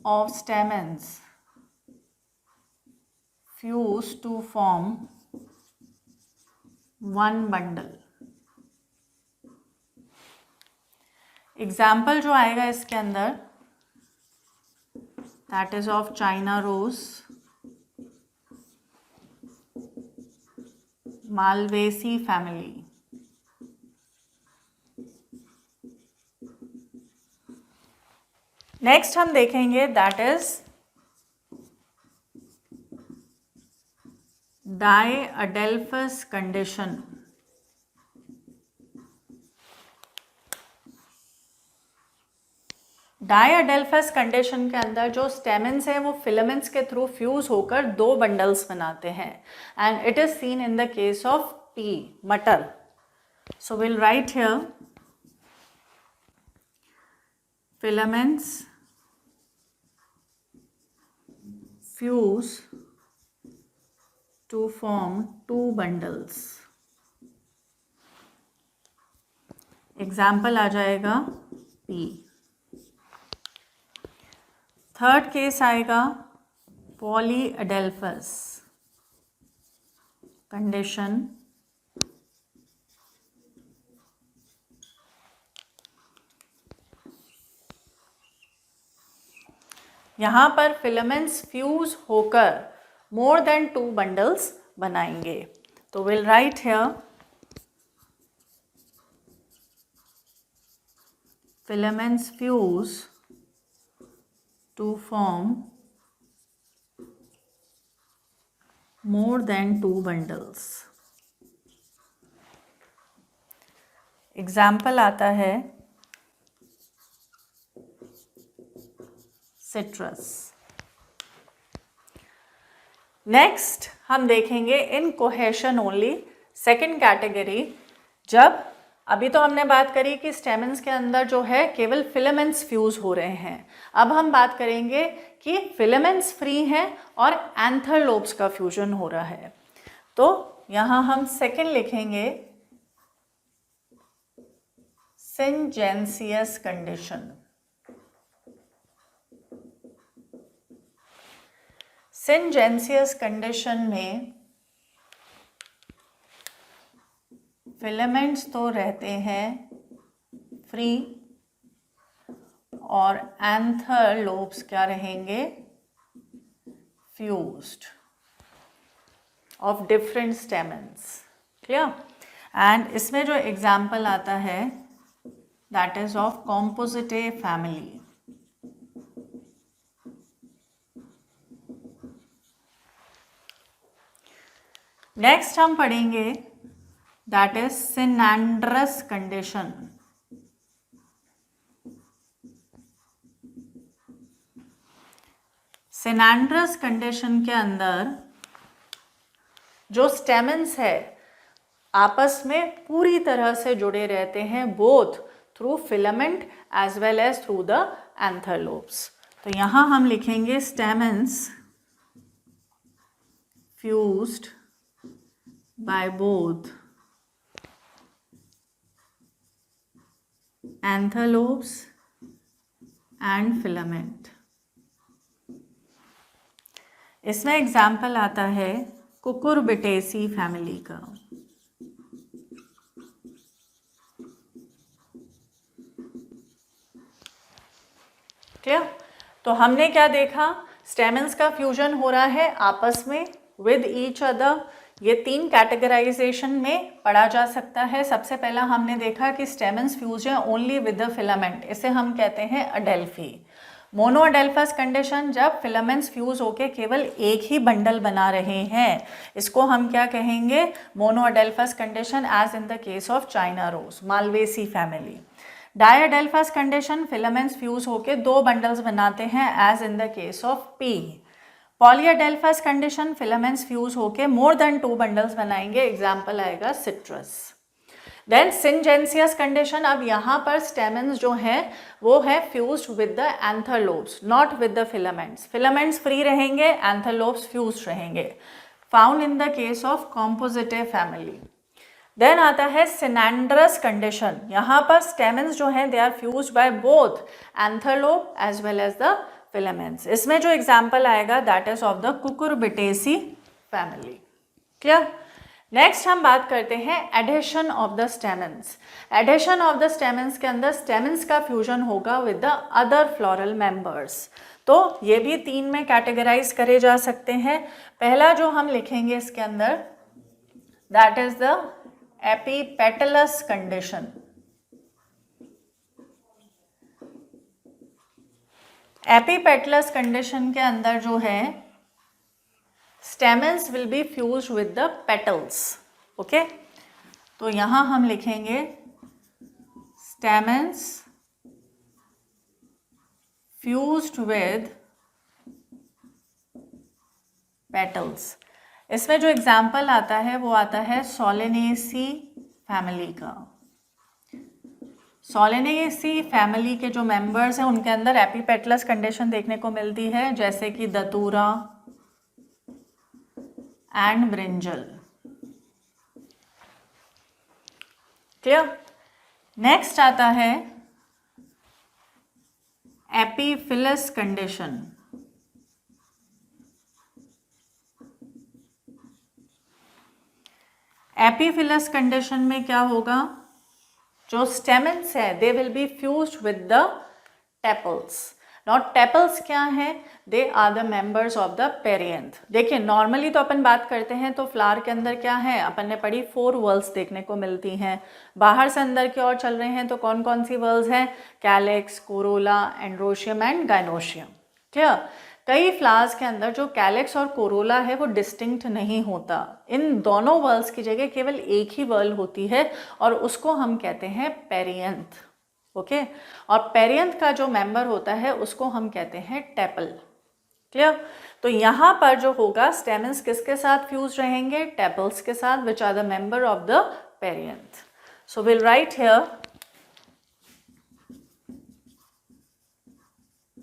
of stamens fuse to form one bundle. Example जो आएगा इसके अंदर that is of China rose, Malvaceae family. Next हम देखेंगे that is diadelphous condition. डायअडेल्फस condition के अंदर जो स्टेमेंस हैं वो फिलामेंट्स के थ्रू फ्यूज होकर दो बंडल्स बनाते हैं and it is seen in the case of pea, मटर। So will write here filaments fuse to form two bundles। Example आ जाएगा P। थर्ड केस आएगा पॉलीअडेल्फस कंडीशन। यहाँ पर फिलामेंट्स फ्यूज होकर मोर देन टू बंडल्स बनाएंगे। तो will write here filaments fuse to form more than two bundles। Example आता है सिट्रस। नेक्स्ट हम देखेंगे इन कोहेशन ओनली सेकेंड कैटेगरी। जब अभी तो हमने बात करी कि स्टेमेंस के अंदर जो है केवल फिलामेंट्स फ्यूज हो रहे हैं, अब हम बात करेंगे कि फिलामेंट्स फ्री हैं और एंथर लोब्स का फ्यूजन हो रहा है। तो यहाँ हम सेकेंड लिखेंगे सिंजेंसियस कंडीशन। सिंजेंसियस कंडीशन में फिलामेंट्स तो रहते हैं फ्री और एंथर लोब्स क्या रहेंगे, fused of different stamens. Clear? And इसमें जो एग्जाम्पल आता है that is of compositae family. Next हम पढ़ेंगे that is synandrous condition. Synandrous condition के अंदर जो स्टेमेंस है आपस में पूरी तरह से जुड़े रहते हैं, both through filament as well as through the anther lobes. तो यहाँ हम लिखेंगे stamens fused by both anther lobes and filament। इसमें एग्जाम्पल आता है कुकुरबिटेसी फैमिली का। क्लियर? तो हमने क्या देखा, स्टेमेंस का फ्यूजन हो रहा है आपस में विद ईच अदर। ये तीन कैटेगराइजेशन में पढ़ा जा सकता है। सबसे पहला हमने देखा कि स्टेमेंस फ्यूज हैं ओनली विद द फिलामेंट, इसे हम कहते हैं अडेल्फी। मोनो अडेल्फस कंडीशन, जब फिलामेंट्स फ्यूज होके केवल एक ही बंडल बना रहे हैं, इसको हम क्या कहेंगे, monadelphous condition, as in the case of China rose, Malvaceae family. Diadelphous condition, filaments fuse होके दो बंडल्स बनाते हैं, as in the case of pea. Polyadelphous condition, filaments fuse होके मोर देन टू बंडल्स बनाएंगे, example आएगा citrus. Then syngenesious condition, अब यहाँ पर स्टेमेंस जो हैं वो है fused with the anther lobes, not with the filaments. Filaments free रहेंगे, एंथर लोब्स फ्यूज्ड रहेंगे, found in the case of compositae family. Then आता है सिनैंड्रस कंडीशन, यहाँ पर स्टेमेंस जो हैं they are fused by both anther lobe as well as the filaments. इसमें जो एग्जाम्पल आएगा that is of the cucurbitaceae family. Clear? Next हम बात करते हैं adhesion of the stamens. Adhesion of the stamens के अंदर स्टेमेंस का फ्यूजन होगा with the other floral members. तो ये भी तीन में कैटेगराइज करे जा सकते हैं। पहला जो हम लिखेंगे इसके अंदर that is the epipetalous condition. Epipetalous condition के अंदर जो है stamens will be fused with the petals. Okay, तो यहाँ हम लिखेंगे स्टेमन्स फ्यूज्ड विद पेटल्स. इसमें जो एग्जाम्पल आता है वो आता है सोलेनेसी फैमिली का. सोलेनेसी फैमिली के जो मेंबर्स हैं उनके अंदर एपीपेटलस कंडीशन देखने को मिलती है, जैसे कि दतूरा एंड ब्रिंजल. क्लियर. नेक्स्ट आता है एपीफिलस कंडीशन. एपीफिलस कंडीशन में क्या होगा, जो स्टेमन्स है they will be fused with the tepals. Not tepals क्या है, they are the members of the perianth. देखिए नॉर्मली तो अपन बात करते हैं तो फ्लावर के अंदर क्या है, अपन ने पढ़ी 4 वर्ल्स देखने को मिलती हैं. बाहर से अंदर की ओर चल रहे हैं तो कौन कौन सी वर्ल्स हैं, calyx, Corolla, androecium and gynoecium. Clear. कई फ्लावर्स के अंदर जो कैलेक्स और कोरोला है वो डिस्टिंक्ट नहीं होता. इन दोनों वर्ल्स की जगह केवल एक ही वर्ल होती है और उसको हम कहते हैं पेरियंथ. ओके, और पेरियंथ का जो मेंबर होता है उसको हम कहते हैं टेपल. क्लियर. तो यहाँ पर जो होगा स्टेमन्स किसके साथ फ्यूज रहेंगे, टेपल्स के साथ, which are the member of the perianth. So will write here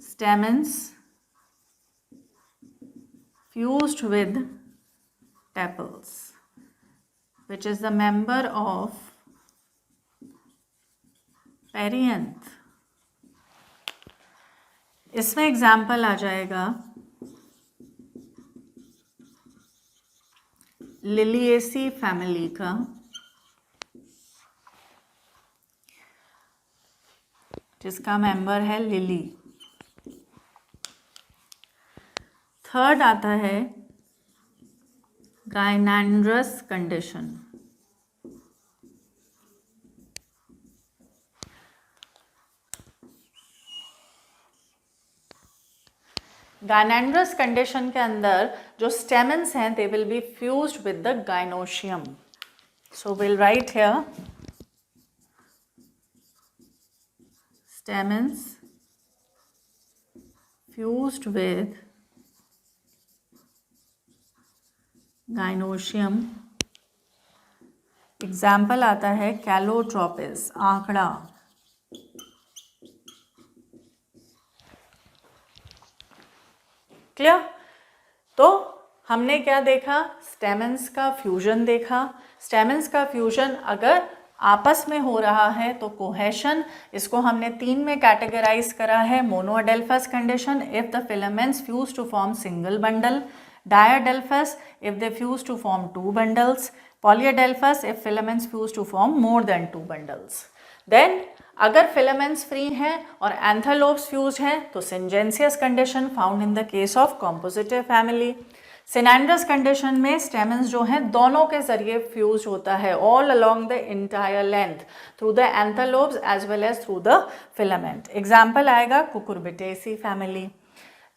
stamens fused with tepals, which is the member of perianth. इसमें एग्जाम्पल आ जाएगा लिलिएसी फैमिली का, जिसका मेंबर है लिली. थर्ड आता है गाइनेंड्रस कंडीशन. गाइनेंड्रस कंडीशन के अंदर जो स्टेमन्स हैं they will be fused with the gynoecium. So will write here stamens fused with gynoecium. Example आता है कैलोट्रोपिस, आंकड़ा. क्लियर. तो हमने क्या देखा, स्टेमन्स का फ्यूजन देखा. स्टेमन्स का फ्यूजन अगर आपस में हो रहा है तो कोहेशन. इसको हमने 3 में कैटेगराइज करा है. Monadelphous condition, if the filaments fuse to form single bundle. Diadelphous if they fuse to form 2 bundles. Polyadelphous if filaments fuse to form more than 2 bundles. Then अगर filaments free हैं और antherlopes fused हैं तो syngensious condition found in the case of compositive family. Synandrous condition में stamens जो हैं दोनों के जरिए fused होता है all along the entire length through the antherlopes as well as through the filament. Example आएगा Cucurbitaceae family.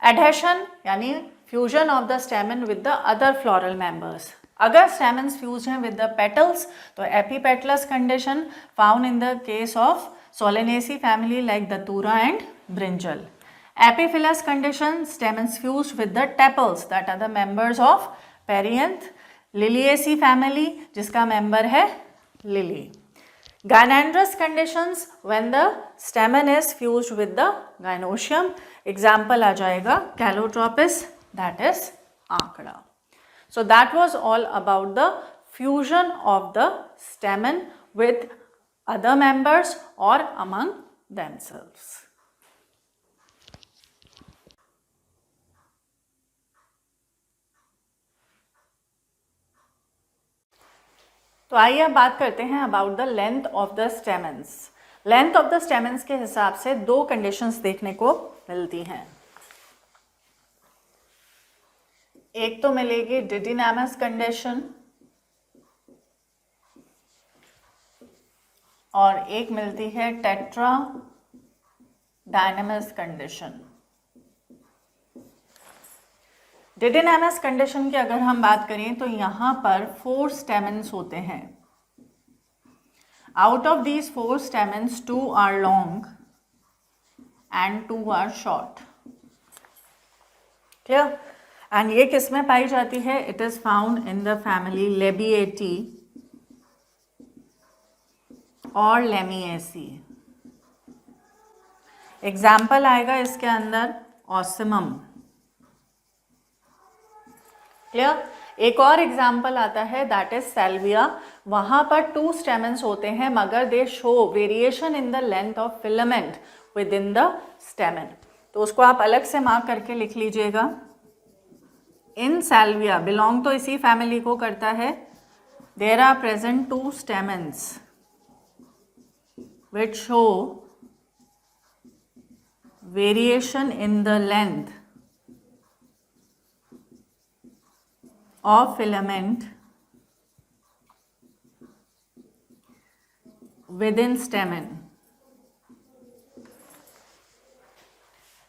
Adhesion यानी fusion of the stamen with the other floral members. अगर स्टेमन्स फ्यूज हैं विद द पेटल्स तो epipetalous condition found in the case of Solanaceae family like datura and brinjal. Epiphyllous condition stamens fused with the tepals that are the members of perianth. Liliaceae family जिसका member है lily. Gynandrous conditions when the stamen is fused with the gynoecium. Example आ जाएगा calotropis, that is आंकड़ा. So that was all about the fusion of the stamen with other members or among themselves. तो आइए अब बात करते हैं about the length of the stamens. Length of the stamens के हिसाब से 2 conditions देखने को मिलती हैं. एक तो मिलेगी डिडिनामस कंडीशन और एक मिलती है टेट्रा डायनामस कंडीशन. डिडेनेमस कंडीशन की अगर हम बात करें तो यहाँ पर 4 स्टेमेंस होते हैं. Out of these 4 stamens 2 are long and 2 are short. Clear? And ये किस में पाई जाती है? It is found in the family Labiatae और लेमिएसी. एग्जाम्पल आएगा इसके अंदर ऑसिमम. क्लियर? एक और एग्जाम्पल आता है दैट इज सेल्विया. वहां पर 2 स्टेमेंस होते हैं मगर दे show variation in the length of filament within the stamen. तो उसको आप अलग से मार्क करके लिख लीजिएगा. इन सेल्विया, बिलोंग तो इसी फैमिली को करता है, there are present 2 stamens which show variation in the length of filament within stamen.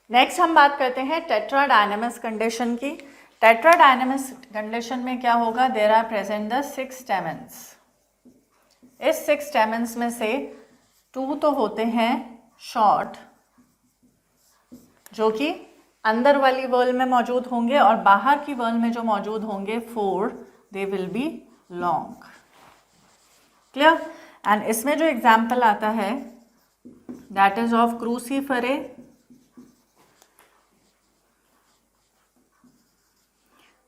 Next हम बात करते हैं टेट्राडायनेमस कंडीशन की. टेट्राडायनेमस कंडीशन में क्या होगा? There are present the 6 stamens. इस 6 स्टेमेंस में से 2 तो होते हैं शॉर्ट, जो कि अंदर वाली वर्ल में मौजूद होंगे, और बाहर की वर्ल में जो मौजूद होंगे 4 दे will B long. Clear? And इसमें जो एग्जाम्पल आता है दैट इज ऑफ क्रूसीफरे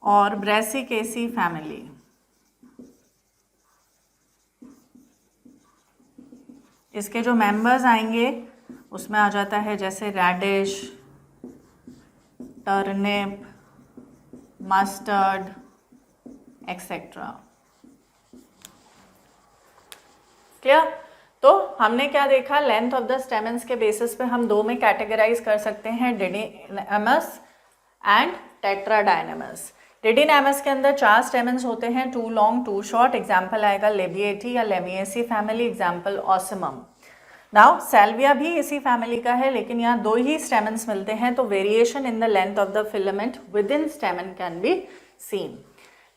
और ब्रेसिकेसी फैमिली. इसके जो मेंबर्स आएंगे उसमें आ जाता है जैसे radish, turnip, mustard etcetera. Clear? तो हमने क्या देखा? लेंथ ऑफ द स्टेमेंस के बेसिस पे हम 2 में कैटेगराइज कर सकते हैं, डिडेनेमस एंड टेट्राडायनेमस. डिडेनेमस के अंदर 4 स्टेमेंस होते हैं, 2 लॉन्ग 2 शॉर्ट. एग्जाम्पल आएगा लेबिएटी या lamiaceae family. Example ocimum. Now salvia भी इसी फैमिली का है, लेकिन यहाँ 2 ही स्टेमेंस मिलते हैं, तो variation in the length of the filament within stamen can be seen.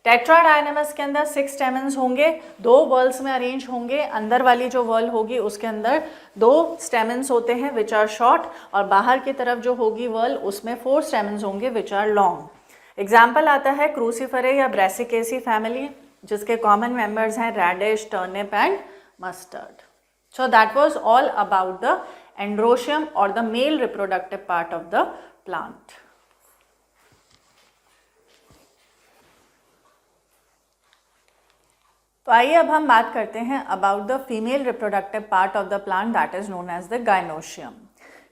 Tetradynamous के अंदर 6 स्टेमेंस होंगे, 2 वर्ल्स में अरेंज होंगे. अंदर वाली जो वर्ल होगी उसके अंदर 2 स्टेमेंस होते हैं विच आर शॉर्ट, और बाहर की तरफ जो होगी वर्ल उसमें 4 स्टेमेंस होंगे विच आर लॉन्ग. एग्जाम्पल आता है क्रूसीफरे या ब्रेसिकेसी फैमिली, जिसके कॉमन मेंबर्स हैं radish, turnip and mustard. So that was all about the androecium or the male reproductive part of the plant. तो आइए अब हम बात करते हैं about the female reproductive part of the plant that is known as the gynoecium.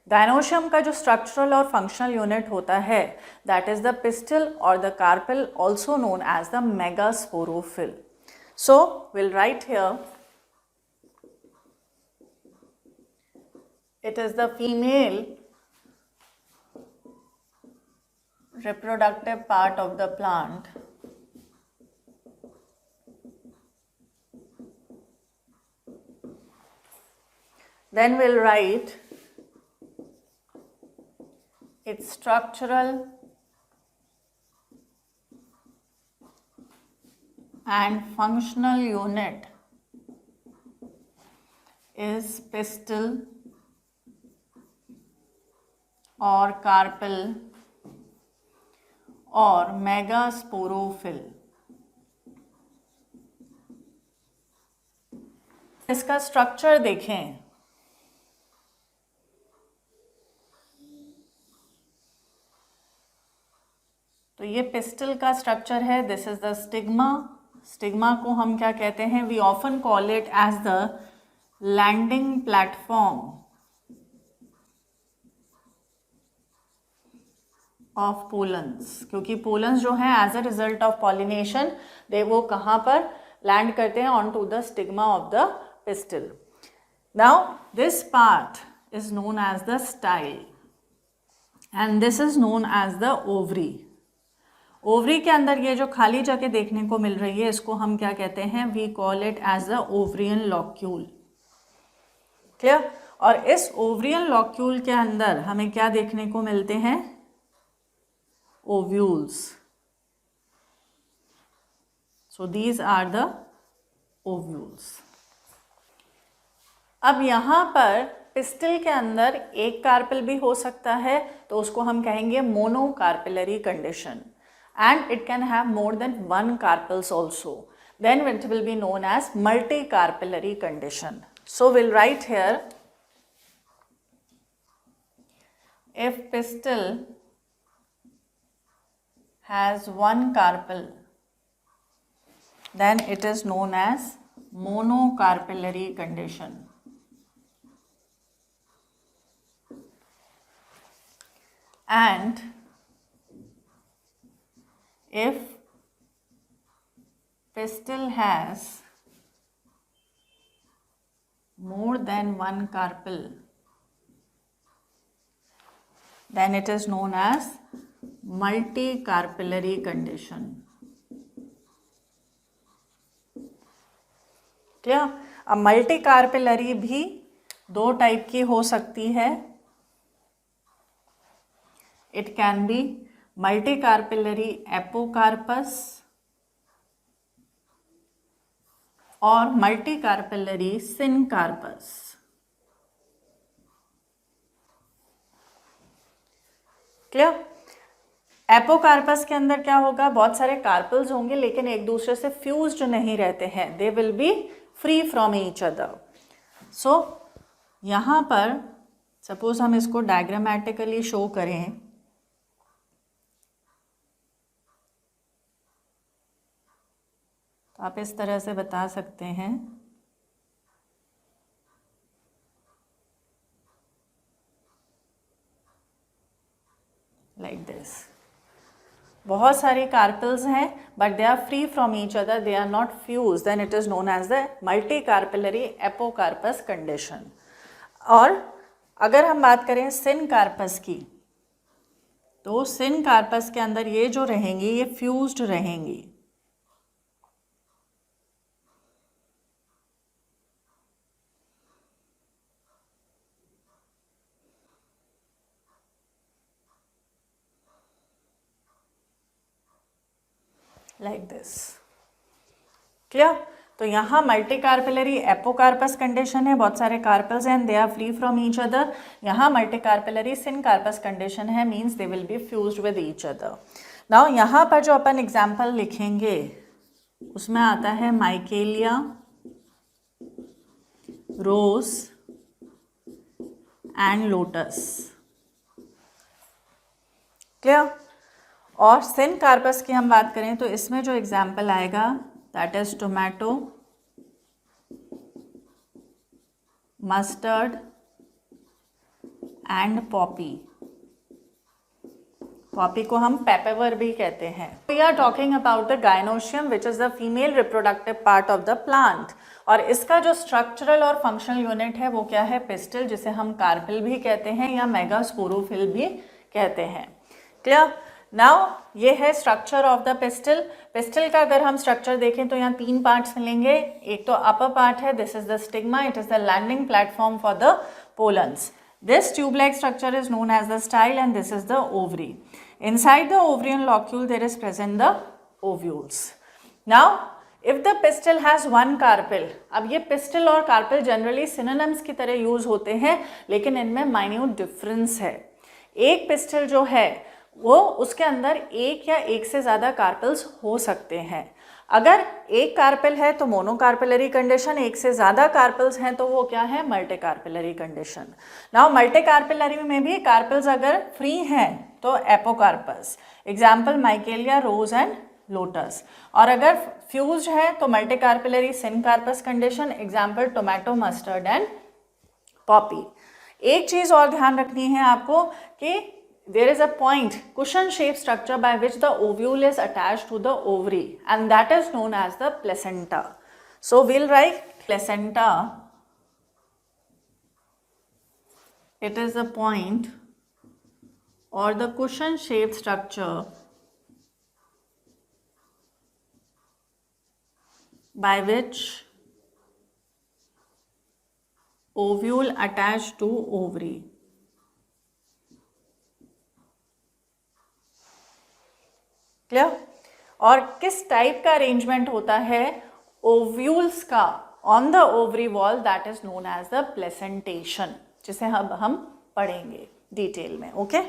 gynoecium का जो structural और functional unit होता है that is the pistil or the carpel, also known as the megasporophyll. So we'll write here it is the female reproductive part of the plant then we'll write its structural and functional unit is pistil और carpel और megasporophyll. इसका structure देखें तो ये pistil का structure है. This is the stigma. Stigma को हम क्या कहते हैं? We often call it as the landing platform of pollens, क्योंकि पोलन्स जो हैं as a result of pollination they वो कहाँ पर लैंड करते हैं? On to the stigma of the pistil. Now this part is known as the style and this is known as the ovary. Ovary के अंदर ये जो खाली जगह देखने को मिल रही है इसको हम क्या कहते हैं? We call it as the ovarian locule. Clear? और इस ओवरियन लॉक्यूल के अंदर हमें क्या देखने को मिलते हैं? Ovules. So these are the ovules. अब यहाँ पर पिस्टिल के अंदर एक कार्पेल भी हो सकता है, तो उसको हम कहेंगे monocarpellary condition, and it can have more than one carpels also. Then it will be known as multicarpellary condition. So we'll write here, if pistil has one carpel, then it is known as monocarpellary condition. And if pistil has more than one carpel, then it is known as multicarpellary condition. क्या? अब मल्टीकार्पेलरी भी दो type की हो सकती है. It can be multicarpellary apocarpus और multicarpellary syncarpus. Clear? Apocarpous के अंदर क्या होगा, बहुत सारे कार्पल्स होंगे लेकिन एक दूसरे से फ्यूज्ड नहीं रहते हैं, they will be free from each other. So यहाँ पर सपोज हम इसको डायग्रामेटिकली शो करें, तो आप इस तरह से बता सकते हैं, लाइक दिस. बहुत सारे कार्पेल्स हैं but they are free from each other, they are not fuse, then it is known as the multicarpellary apocarpous condition. और अगर हम बात करें सिनकार्पस की, तो सिनकार्पस के अंदर ये जो रहेंगी ये फ्यूज्ड रहेंगी. Like this. क्लियर? तो यहाँ मल्टीकार्पेलरी एपोकार्पस कंडीशन है, बहुत सारे कार्पल्स हैं, they are free from each other. यहाँ मल्टीकार्पेलरी सिनकार्पस कंडीशन है, means they will be fused with each other. Now यहाँ पर जो अपन एग्जाम्पल लिखेंगे उसमें आता है Michelia, rose and lotus. Clear? और सिनकार्पस की हम बात करें तो इसमें जो एग्जाम्पल आएगा that is tomato, mustard and poppy. Poppy को हम पेपेवर भी कहते हैं. We are talking about the gynoecium which is the female reproductive part of the plant. और इसका जो स्ट्रक्चरल और फंक्शनल यूनिट है वो क्या है, पिस्टिल, जिसे हम कार्पेल भी कहते हैं या मेगास्पोरोफिल भी कहते हैं. क्लियर? नाउ ये है structure of the pistil. Pistil का अगर हम स्ट्रक्चर देखें तो यहाँ तीन पार्ट्स मिलेंगे. एक तो अपर पार्ट है, this is the stigma, it is the landing platform for the pollens. This tube-like structure is known as the style and this is the ovary. Inside the ovarian locule there is present the ovules. Now if the pistil has one carpel, अब ये pistil और carpel generally synonyms की तरह use होते हैं लेकिन इनमें minute difference है. एक pistil जो है वो उसके अंदर एक या एक से ज़्यादा कार्पेल्स हो सकते हैं. अगर एक कार्पेल है तो मोनोकार्पेलरी कंडीशन, एक से ज़्यादा कार्पेल्स हैं तो वो क्या है, मल्टीकार्पेलरी कंडीशन. नाउ मल्टीकार्पेलरी में भी कार्पेल्स अगर फ्री हैं तो apocarpous, example michelia, rose and lotus. और अगर फ्यूज्ड है तो multicarpellary syncarpous condition, example tomato, mustard and poppy. एक चीज़ और ध्यान रखनी है आपको कि there is a point, cushion shaped structure by which the ovule is attached to the ovary and that is known as the placenta. So we'll write placenta. It is a point or the cushion shaped structure by which ovule attached to ovary. Clear? और किस type का arrangement होता है ovules का on the ovary wall, that is known as the placentation, जिसे अब हम पढ़ेंगे डिटेल में। ओके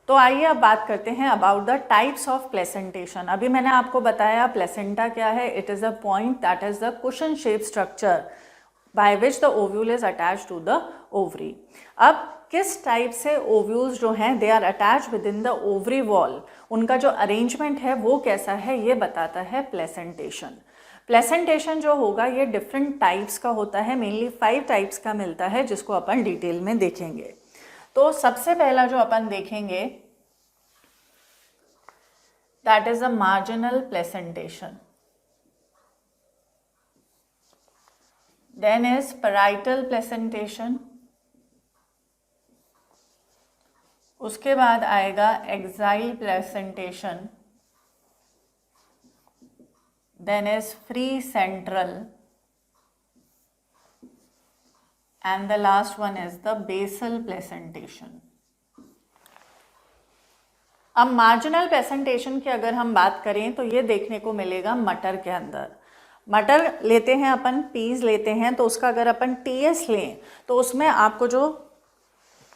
तो आइए अब बात करते हैं about the types of placentation. अभी मैंने आपको बताया प्लेसेंटा क्या है, it is a point that is the cushion shape structure by which the ovule is attach to the ovary. अब किस टाइप से ओव्यूल्स जो हैं they are attach within the ovary wall, उनका जो अरेंजमेंट है वो कैसा है ये बताता है प्लेसेंटेशन। प्लेसेंटेशन जो होगा ये डिफरेंट टाइप्स का होता है, मेनली 5 टाइप्स का मिलता है, जिसको अपन डिटेल में देखेंगे। तो सबसे पहला जो अपन देखेंगे that is a marginal placentation, then is parietal placentation, उसके बाद आएगा axile placentation, then is free central, and the last one is the basal placentation. अब मार्जिनल प्लेसेंटेशन की अगर हम बात करें तो ये देखने को मिलेगा मटर के अंदर। मटर लेते हैं अपन, पीस लेते हैं, तो उसका अगर अपन टीएस लें तो उसमें आपको जो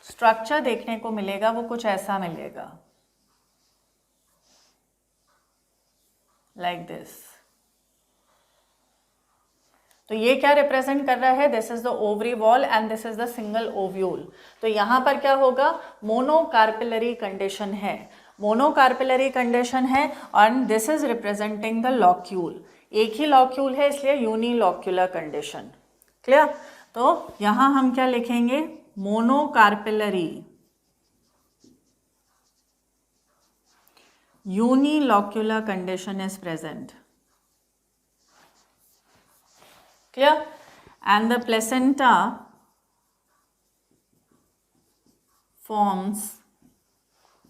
स्ट्रक्चर देखने को मिलेगा वो कुछ ऐसा मिलेगा, लाइक दिस। तो ये क्या रिप्रेजेंट कर रहा है, this is the ovary wall and this is the single ovule. तो यहाँ पर क्या होगा, मोनोकार्पिलरी कंडीशन है, मोनोकार्पिलरी कंडीशन है, और this is representing the locule, एक ही लॉक्यूल है इसलिए यूनिलॉक्यूलर कंडीशन। क्लियर? तो यहाँ हम क्या लिखेंगे, monocarpellary unilocular condition is present. Clear? And the placenta forms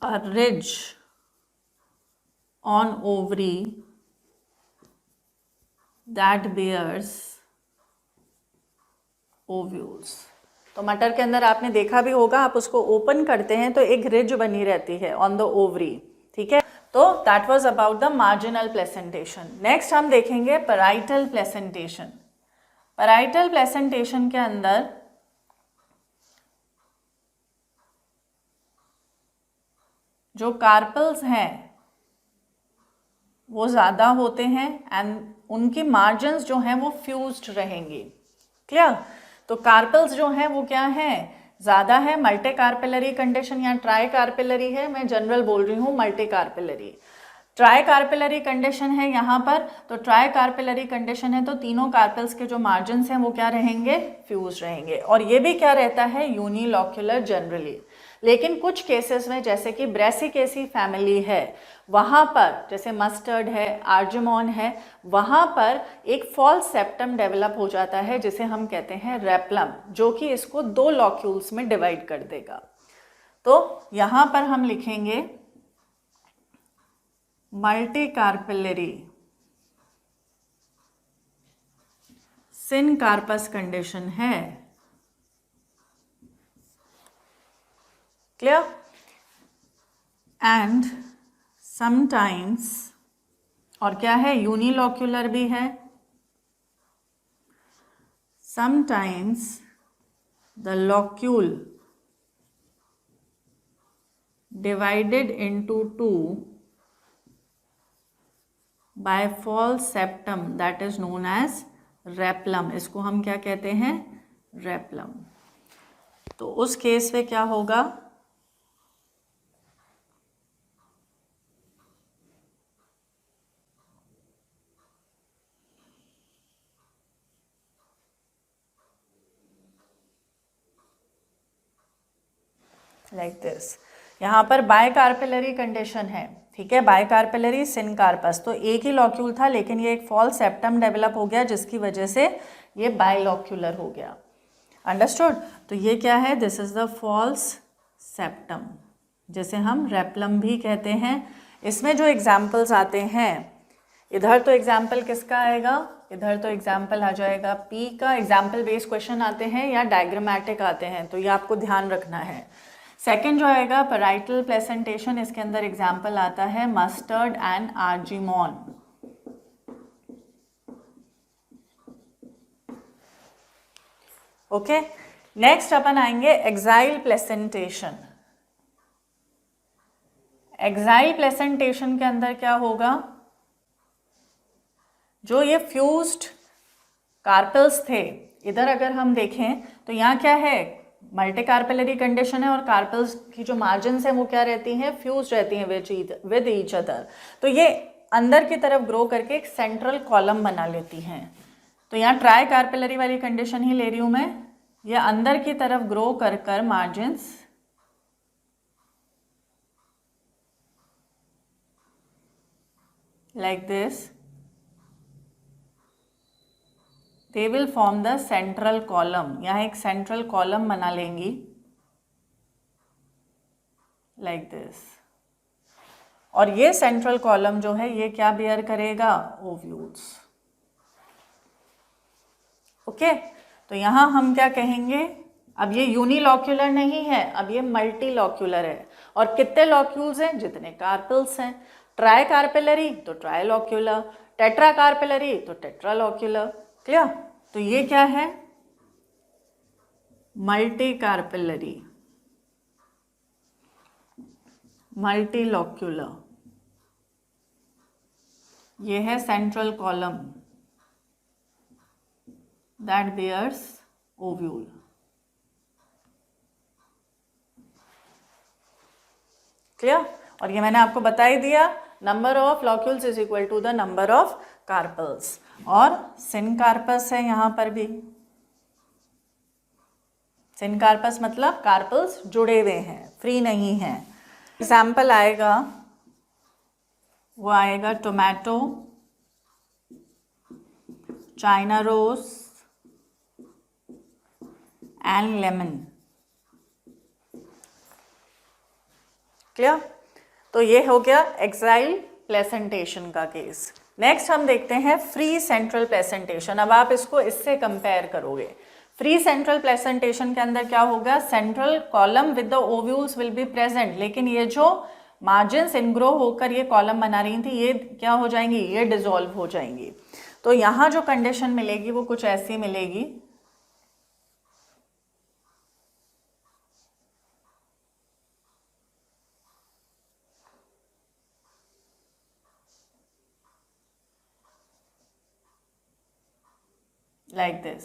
a ridge on ovary that bears ovules. तो मटर के अंदर आपने देखा भी होगा, आप उसको ओपन करते हैं तो एक रिज बनी रहती है ऑन द ओवरी, ठीक है। तो that was about the marginal placentation. Next हम देखेंगे पैराइटल प्लेसेंटेशन। पैराइटल प्लेसेंटेशन के अंदर जो कार्पल्स हैं वो ज़्यादा होते हैं एंड उनकी मार्जिन्स जो हैं वो फ्यूज्ड रहेंगी। क्लियर? तो कार्पल्स जो हैं वो क्या हैं, ज़्यादा है, मल्टी कार्पिलरी कंडीशन या ट्राई कार्पिलरी है, मैं जनरल बोल रही हूँ, मल्टी कार्पिलरी। ट्राई कार्पिलरी कंडीशन है यहाँ पर, तो ट्राई कार्पिलरी कंडीशन है तो तीनों कार्पल्स के जो मार्जिन्स हैं वो क्या रहेंगे, फ्यूज रहेंगे, और ये भी क्या रहता है, यूनिलॉक्यूलर जनरली। लेकिन कुछ केसेस में जैसे कि ब्रेसिकेसी फैमिली है, वहाँ पर जैसे मस्टर्ड है, आर्जिमोन है, वहाँ पर एक फॉल्स सेप्टम डेवलप हो जाता है जिसे हम कहते हैं रेप्लम, जो कि इसको 2 लॉक्यूल्स में डिवाइड कर देगा। तो यहाँ पर हम लिखेंगे मल्टी कार्पिलरी सिनकार्पस कंडीशन है। क्लियर? एंड समटाइम्स, और क्या है, यूनिलॉक्यूलर भी है, sometimes the locule divided into 2 by false septum that is known as replum. इसको हम क्या कहते हैं, रेप्लम। तो उस केस में क्या होगा, लाइक दिस। यहाँ पर बायकार्पिलरी कंडीशन है, ठीक है, बायकार्पिलरी सिनकार्पस, तो एक ही लॉक्यूल था लेकिन ये एक फॉल्स सेप्टम डेवलप हो गया जिसकी वजह से ये बायलॉक्यूलर हो गया। अंडरस्टूड? तो ये क्या है, this is the false septum, जिसे हम रेप्लम भी कहते हैं। इसमें जो एग्जाम्पल्स आते हैं, इधर तो एग्जाम्पल किसका आएगा, इधर तो एग्जाम्पल आ जाएगा, पी का एग्जाम्पल बेस्ड क्वेश्चन आते हैं या डायग्रामेटिक आते हैं, तो ये आपको ध्यान रखना है। सेकंड जो आएगा पैराइटल प्लेसेंटेशन, इसके अंदर एग्जाम्पल आता है mustard and argemone. Okay, next अपन आएंगे एक्साइल प्लेसेंटेशन। एक्साइल प्लेसेंटेशन के अंदर क्या होगा, जो ये फ्यूज्ड कार्पेल्स थे, इधर अगर हम देखें तो यहाँ क्या है, मल्टी कार्पेलरी कंडीशन है और कार्पेल्स की जो मार्जिन्स हैं वो क्या रहती हैं, फ्यूज रहती हैं विद ईच अदर। तो ये अंदर की तरफ ग्रो करके एक सेंट्रल कॉलम बना लेती हैं। तो यहाँ ट्राई कार्पेलरी वाली कंडीशन ही ले रही हूँ मैं, ये अंदर की तरफ ग्रो कर कर margins like this, they will form the central column। यहाँ एक सेंट्रल कॉलम बना लेंगी like this, और ये सेंट्रल कॉलम जो है ये क्या बियर करेगा, ओव्यूल्स। ओके, तो यहाँ हम क्या कहेंगे, अब ये यूनिलॉक्यूलर नहीं है, अब ये मल्टीलॉक्यूलर है। और कितने लॉक्यूल्स हैं, जितने कार्पेल्स हैं। ट्राई कार्पेलरी तो ट्राइलॉक्यूलर, टेट्रा कार्पेलरी तो टेट्रालॉक्यूलर। क्लियर, तो ये क्या है, मल्टी कार्पेलरी, मल्टीलॉक्यूलर, ये है central column that bears ovule. Clear, और ये मैंने आपको बता ही दिया, number of locules is equal to the number of carpels. और सिनकार्पस है यहाँ पर भी, सिनकार्पस मतलब कार्पल्स जुड़े हुए हैं, फ्री नहीं है। एग्जाम्पल आएगा, वो आएगा tomato, China rose and lemon. Clear, तो ये हो गया एक्साइल प्लेसेंटेशन का केस। नेक्स्ट हम देखते हैं फ्री सेंट्रल प्लेसेंटेशन। अब आप इसको इससे कंपेयर करोगे। फ्री सेंट्रल प्लेसेंटेशन के अंदर क्या होगा, central column with the ovules will be present, लेकिन ये जो मार्जिन्स इनग्रो होकर ये कॉलम बना रही थी, ये क्या हो जाएंगी, ये डिसॉल्व हो जाएंगी। तो यहाँ जो कंडीशन मिलेगी वो कुछ ऐसी मिलेगी, लाइक दिस।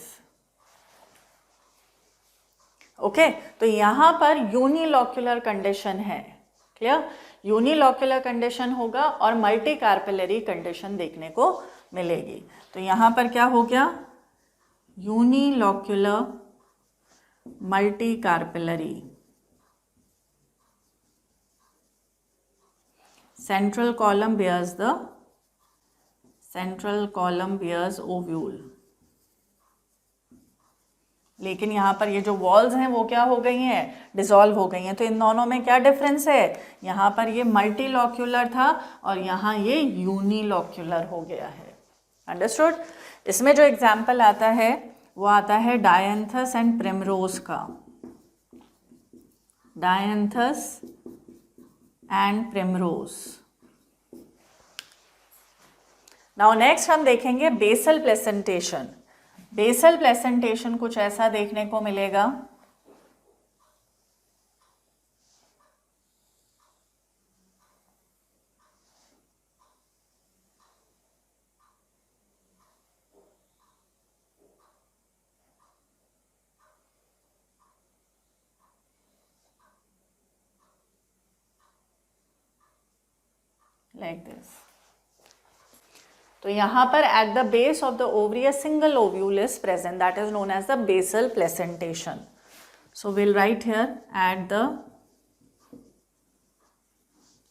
ओके, तो यहाँ पर यूनिलॉक्यूलर कंडीशन है। क्लियर, यूनिलॉक्यूलर कंडीशन होगा और मल्टी कार्पेलरी कंडीशन देखने को मिलेगी। तो यहाँ पर क्या हो गया, unilocular multi carpellary, central column bears ovule. लेकिन यहाँ पर ये जो वॉल्स हैं वो क्या हो गई हैं, डिसॉल्व हो गई हैं। तो इन दोनों में क्या डिफरेंस है, यहाँ पर ये मल्टीलॉक्यूलर था और यहाँ ये यूनिलॉक्यूलर हो गया है। अंडरस्टूड। इसमें जो एग्जाम्पल आता है वो आता है डायंथस एंड प्रिमरोज का, dianthus and primrose. Now next हम देखेंगे बेसल प्लेसेंटेशन। बेसल प्लेसेंटेशन कुछ ऐसा देखने को मिलेगा, लाइक दिस। तो यहाँ पर at the base of the ovary a single ovule is present, that is known as the basal placentation. So we'll write here at the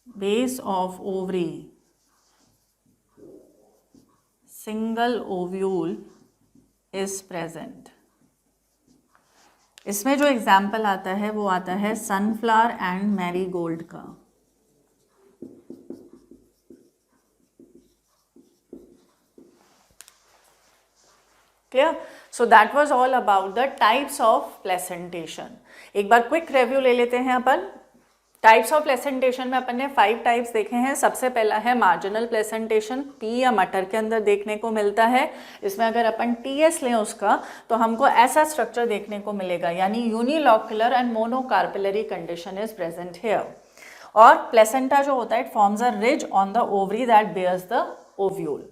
base of ovary single ovule is present. इसमें जो example आता है वो आता है sunflower and marigold का। Clear? So that was all about the types of placentation. एक बार quick review ले लेते हैं अपन. टाइप्स ऑफ प्लेसेंटेशन में अपन ने 5 टाइप्स देखे हैं. सबसे पहला है मार्जिनल प्लेसेंटेशन, पी या मटर के अंदर देखने को मिलता है. इसमें अगर अपन टीएस लें उसका तो हमको ऐसा स्ट्रक्चर देखने को मिलेगा, यानी unilocular and monocarpellary condition is present here. और प्लेसेंटा जो होता है it forms a ridge on the ovary that bears the ovule.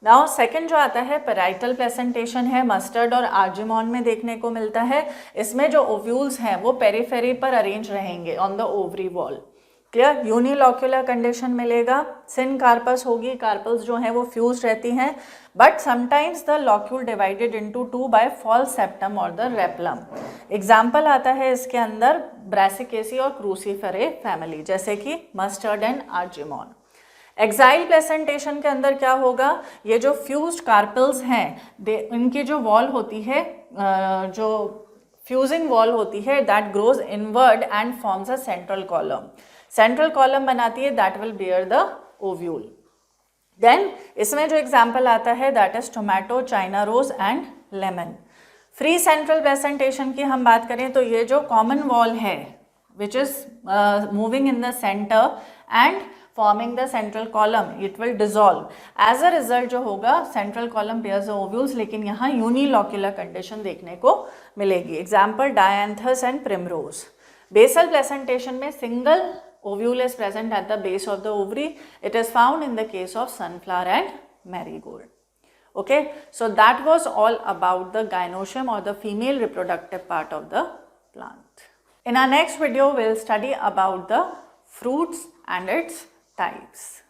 Now second जो आता है पैराइटल प्लेसेंटेशन है, मस्टर्ड और आर्जिमॉन में देखने को मिलता है. इसमें जो ओव्यूल्स हैं वो पेरिफेरी पर अरेंज रहेंगे on the ovary wall. Clear? Unilocular condition मिलेगा. सिन कार्पस होगी, कार्पल्स जो हैं वो फ्यूज रहती हैं, but sometimes the locule divided into 2 by false septum और द रेपलम. एग्जाम्पल आता है इसके अंदर ब्रासिकेसी और क्रूसीफेरे फैमिली, जैसे कि मस्टर्ड एंड आर्जिमॉन. एक्साइल प्लेसेंटेशन के अंदर क्या होगा, ये जो फ्यूज्ड कार्पल्स हैं इनकी जो वॉल होती है, जो फ्यूजिंग वॉल होती है that grows inward and forms a central column. Central column बनाती है that will bear the ovule. Then इसमें जो एग्जाम्पल आता है that is tomato, China rose and lemon. Free central placentation की हम बात करें तो ये जो कॉमन वॉल है which is moving in the centre and forming the central column, it will dissolve. As a result जो होगा central column bears the ovules, लेकिन यहाँ unilocular condition देखने को मिलेगी. Example dianthus and primrose. Basal placentation में single ovule is present at the base of the ovary. It is found in the case of sunflower and marigold. Okay, so that was all about the gynoecium or the female reproductive part of the plant. In our next video, we'll study about the fruits and its types.